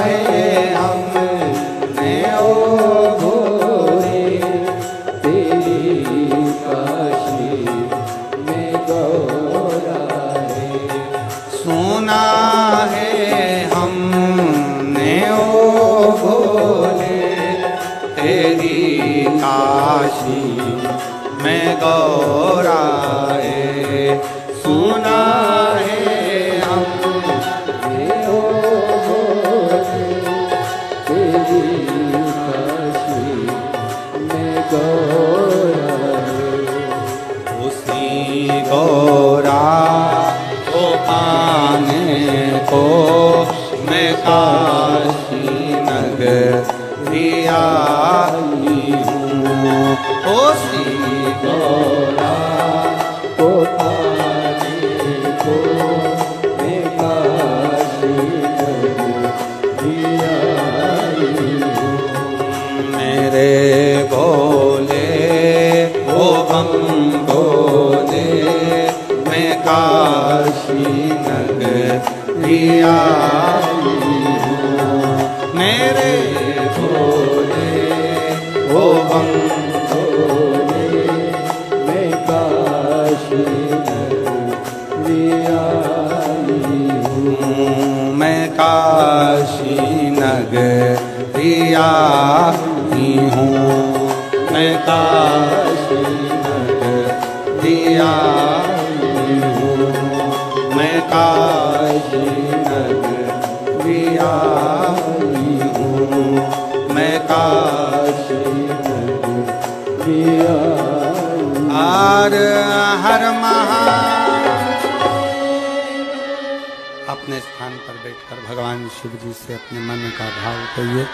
है हमने ओ भोले तेरी काशी में गौरा है। सुना है हमने ओ भोले तेरी काशी में गौरा है। सुना है हमने ओ भोले तेरी काशी में गौरा है। उसी गौरा को पाने को मैं काशी नगरी आई हूँ। उसी गौरा को पाने को मैं काशी नगरी आई हूँ। मेरे भोले ओ बम भोले मैं काशी नगरी आई हूँ। मेरे भोले ओ बम भोले मैं काशी नगरी आई हूँ। मैं काशी नगरी आई हूँ। मैं काशी नगरी आई हूँ। मैं काशी नगरी आई हूँ। मैं काशी नगरी आई। हर हर अपने स्थान पर बैठकर भगवान शिव जी से अपने मन का भाव कहिए,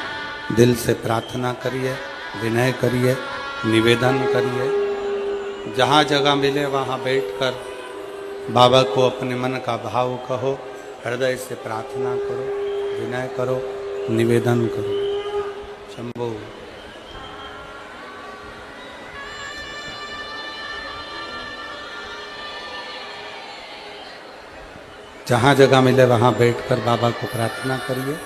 दिल से प्रार्थना करिए, विनय करिए, निवेदन करिए। जहाँ जगह मिले वहाँ बैठकर बाबा को अपने मन का भाव कहो, हृदय से प्रार्थना करो, विनय करो, निवेदन करो। शंभो। जहाँ जगह मिले वहाँ बैठकर बाबा को प्रार्थना करिए।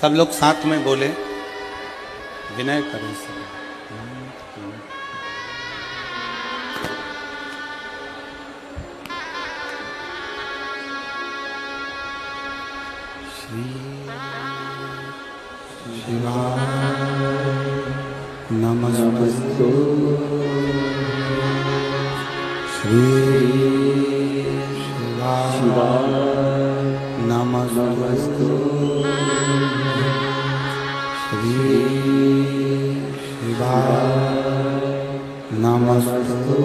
सब लोग साथ में बोले, विनय करें सब। श्री शिवाय नमस्तु श्री शिवाय नमस्तु श्री शिवाय नमस्तु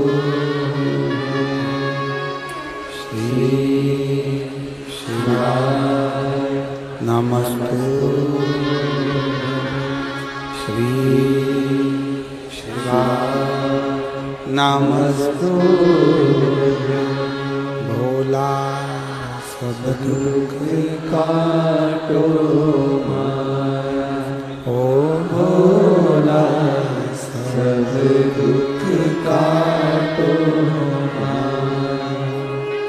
श्री शिवाय नमस्तु श्री शिवाय नमस्तु भोला सब दुख काटो ओ भोला सब दुख काटो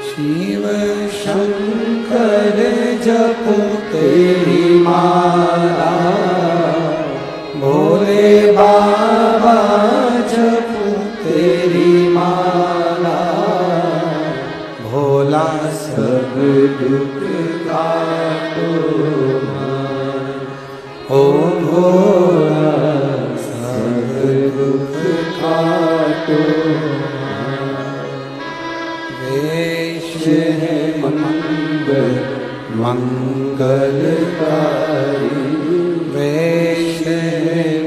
शिव शंकर जपो तेरी माला भोले बाबा जपो तेरी माला भोला सब दुख काटो ओ भोला सब दुख काटो वेश है मंगल मंगलकारी वेश है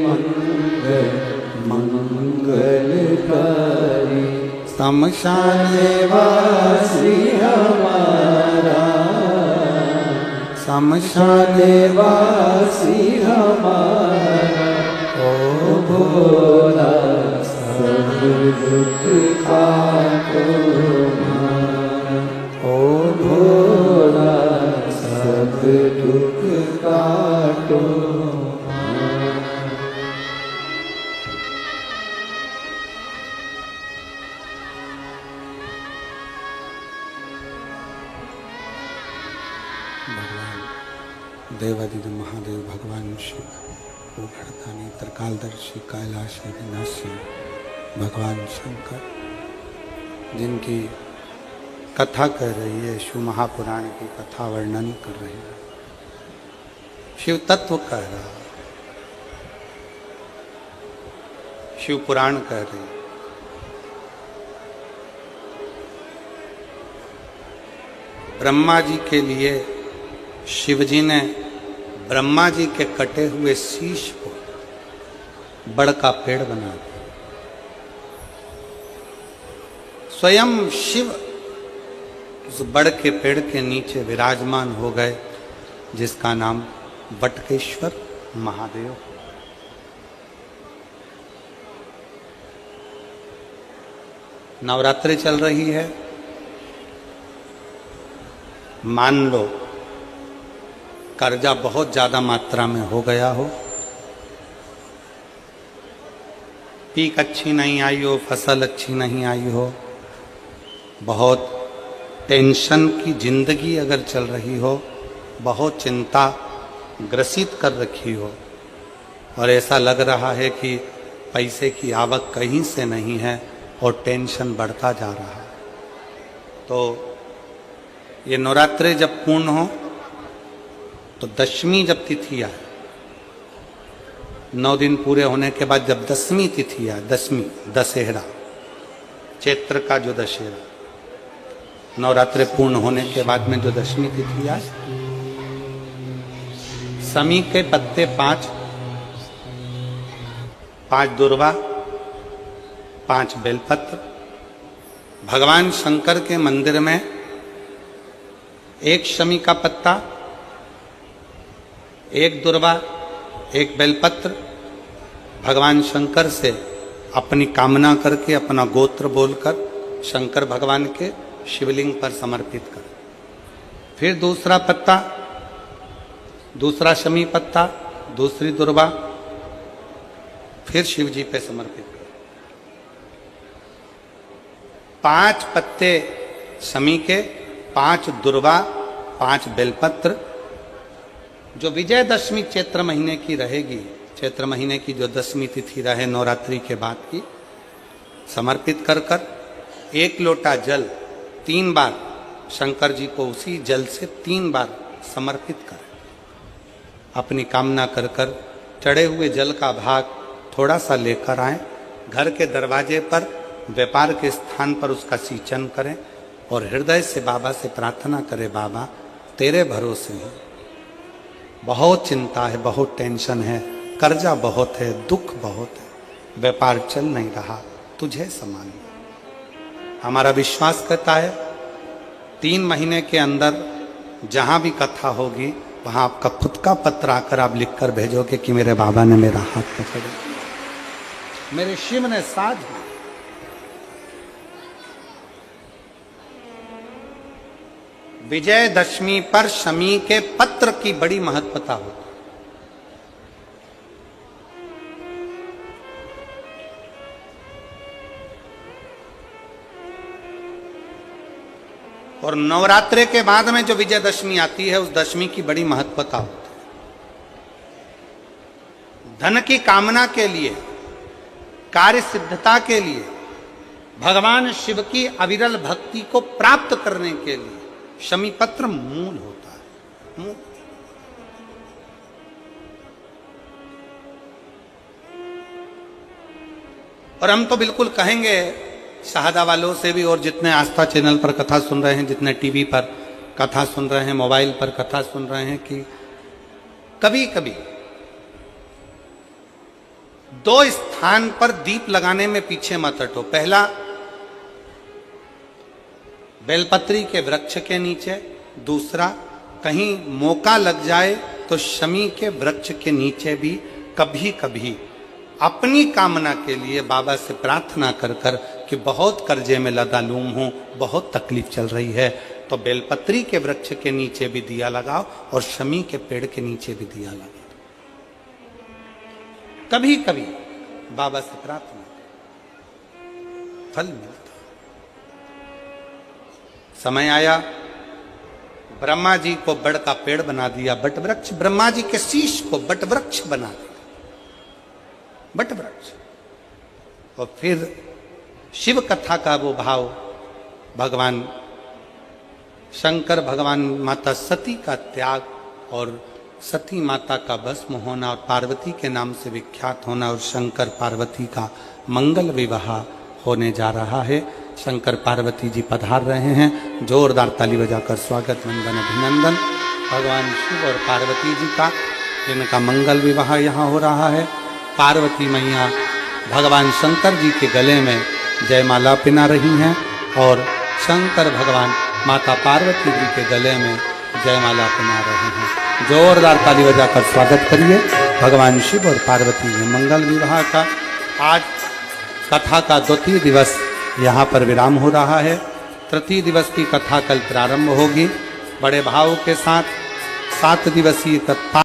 मंगल मंगलकारी शमशान वासी हमारा शमशान वासी हमारा ओ भोला सब दुख काटो ओ भोला सब दुख काटो देवादिदेव महादेव भगवान शिव भूखड़दानी त्रिकालदर्शी कैलाश विनाशी भगवान शंकर जिनकी कथा कर रही है शिव महापुराण की कथा वर्णन कर रही है शिव तत्व कह रहा शिव पुराण कह रही ब्रह्मा जी के लिए शिव जी ने ब्रह्मा जी के कटे हुए शीश को बड़ का पेड़ बना दिया स्वयं शिव उस बड़ के पेड़ के नीचे विराजमान हो गए जिसका नाम बटकेश्वर महादेव। नवरात्रि चल रही है, मान लो कर्जा बहुत ज्यादा मात्रा में हो गया हो, पीक अच्छी नहीं आई हो, फसल अच्छी नहीं आई हो, बहुत टेंशन की जिंदगी अगर चल रही हो, बहुत चिंता ग्रसित कर रखी हो और ऐसा लग रहा है कि पैसे की आवक कहीं से नहीं है और टेंशन बढ़ता जा रहा है, तो ये नवरात्रि जब पूर्ण हो तो दशमी जब तिथि आए, 9 दिन पूरे होने के बाद जब दसवीं तिथि आए, दसवीं दशहरा, चैत्र का जो दशहरा, नवरात्रि पूर्ण होने के बाद में जो दशमी तिथि आए, समी के पत्ते 5 दुर्वा, 5 बेलपत्र, भगवान शंकर के मंदिर में 1 शमी का पत्ता, 1 दुर्वा, 1 बेलपत्र, भगवान शंकर से अपनी कामना करके, अपना गोत्र बोलकर शंकर भगवान के शिवलिंग पर समर्पित कर। फिर दूसरा पत्ता, दूसरा शमी पत्ता, दूसरी दुर्वा, फिर शिव जी पे समर्पित कर। 5 पत्ते शमी के, 5 दुर्वा, 5 बेलपत्र, जो विजयदशमी चैत्र महीने की रहेगी, चैत्र महीने की जो दसवीं तिथि रहे नवरात्रि के बाद की, समर्पित कर कर 1 लोटा जल 3 बार शंकर जी को उसी जल से 3 बार समर्पित करें। अपनी कामना कर कर चढ़े हुए जल का भाग थोड़ा सा लेकर आएं, घर के दरवाजे पर व्यापार के स्थान पर उसका सिंचन करें और हृदय से बाबा से प्रार्थना करें, बाबा तेरे भरोसे हैं, बहुत चिंता है, बहुत टेंशन है, कर्जा बहुत है, दुख बहुत है, व्यापार चल नहीं रहा, तुझे संभाल। हमारा विश्वास करता है 3 महीने के अंदर जहां भी कथा होगी वहां आपका खुद का पत्र आकर आप लिखकर भेजोगे कि मेरे बाबा ने मेरा हाथ पकड़ा, मेरे शिव ने साथ दिया। विजयदशमी पर शमी के पत्र की बड़ी महत्वता होती है। और नवरात्रे के बाद में जो विजयदशमी आती है उस दशमी की बड़ी महत्वता होती है। धन की कामना के लिए, कार्य सिद्धता के लिए, भगवान शिव की अविरल भक्ति को प्राप्त करने के लिए शमी पत्र मूल होता है। मूल। और हम तो बिल्कुल कहेंगे शहादा वालों से भी, और जितने आस्था चैनल पर कथा सुन रहे हैं, जितने टीवी पर कथा सुन रहे हैं, मोबाइल पर कथा सुन रहे हैं, कि कभी कभी 2 स्थान पर दीप लगाने में पीछे मत हटो। पहला, बेलपत्री के वृक्ष के नीचे। दूसरा, कहीं मौका लग जाए तो शमी के वृक्ष के नीचे भी कभी कभी अपनी कामना के लिए बाबा से प्रार्थना कर कर कि बहुत कर्जे में लदालूम हूं, बहुत तकलीफ चल रही है, तो बेलपत्री के वृक्ष के नीचे भी दिया लगाओ और शमी के पेड़ के नीचे भी दिया लगाओ। कभी कभी बाबा से प्रार्थना, फल मिलता। समय आया, ब्रह्मा जी को बड़ का पेड़ बना दिया, बट वृक्ष। ब्रह्मा जी के शीश को बट वृक्ष बना दिया, बट वृक्ष। और फिर शिव कथा का वो भाव, भगवान शंकर, भगवान माता सती का त्याग और सती माता का भस्म होना और पार्वती के नाम से विख्यात होना और शंकर पार्वती का मंगल विवाह होने जा रहा है। शंकर पार्वती जी पधार रहे हैं, जोरदार ताली बजाकर स्वागत, वंदन, अभिनंदन भगवान शिव और पार्वती जी का, जिनका मंगल विवाह यहाँ हो रहा है। पार्वती मैया भगवान शंकर जी के गले में जयमाला पिना रही हैं और शंकर भगवान माता पार्वती जी के गले में जयमाला पिना रहे हैं। जोरदार ताली बजाकर स्वागत करिए भगवान शिव और पार्वती के मंगल विवाह का। आज कथा का 2 दिवस यहाँ पर विराम हो रहा है। 3 दिवस की कथा कल प्रारंभ होगी बड़े भाव के साथ। 7 दिवसीय कथा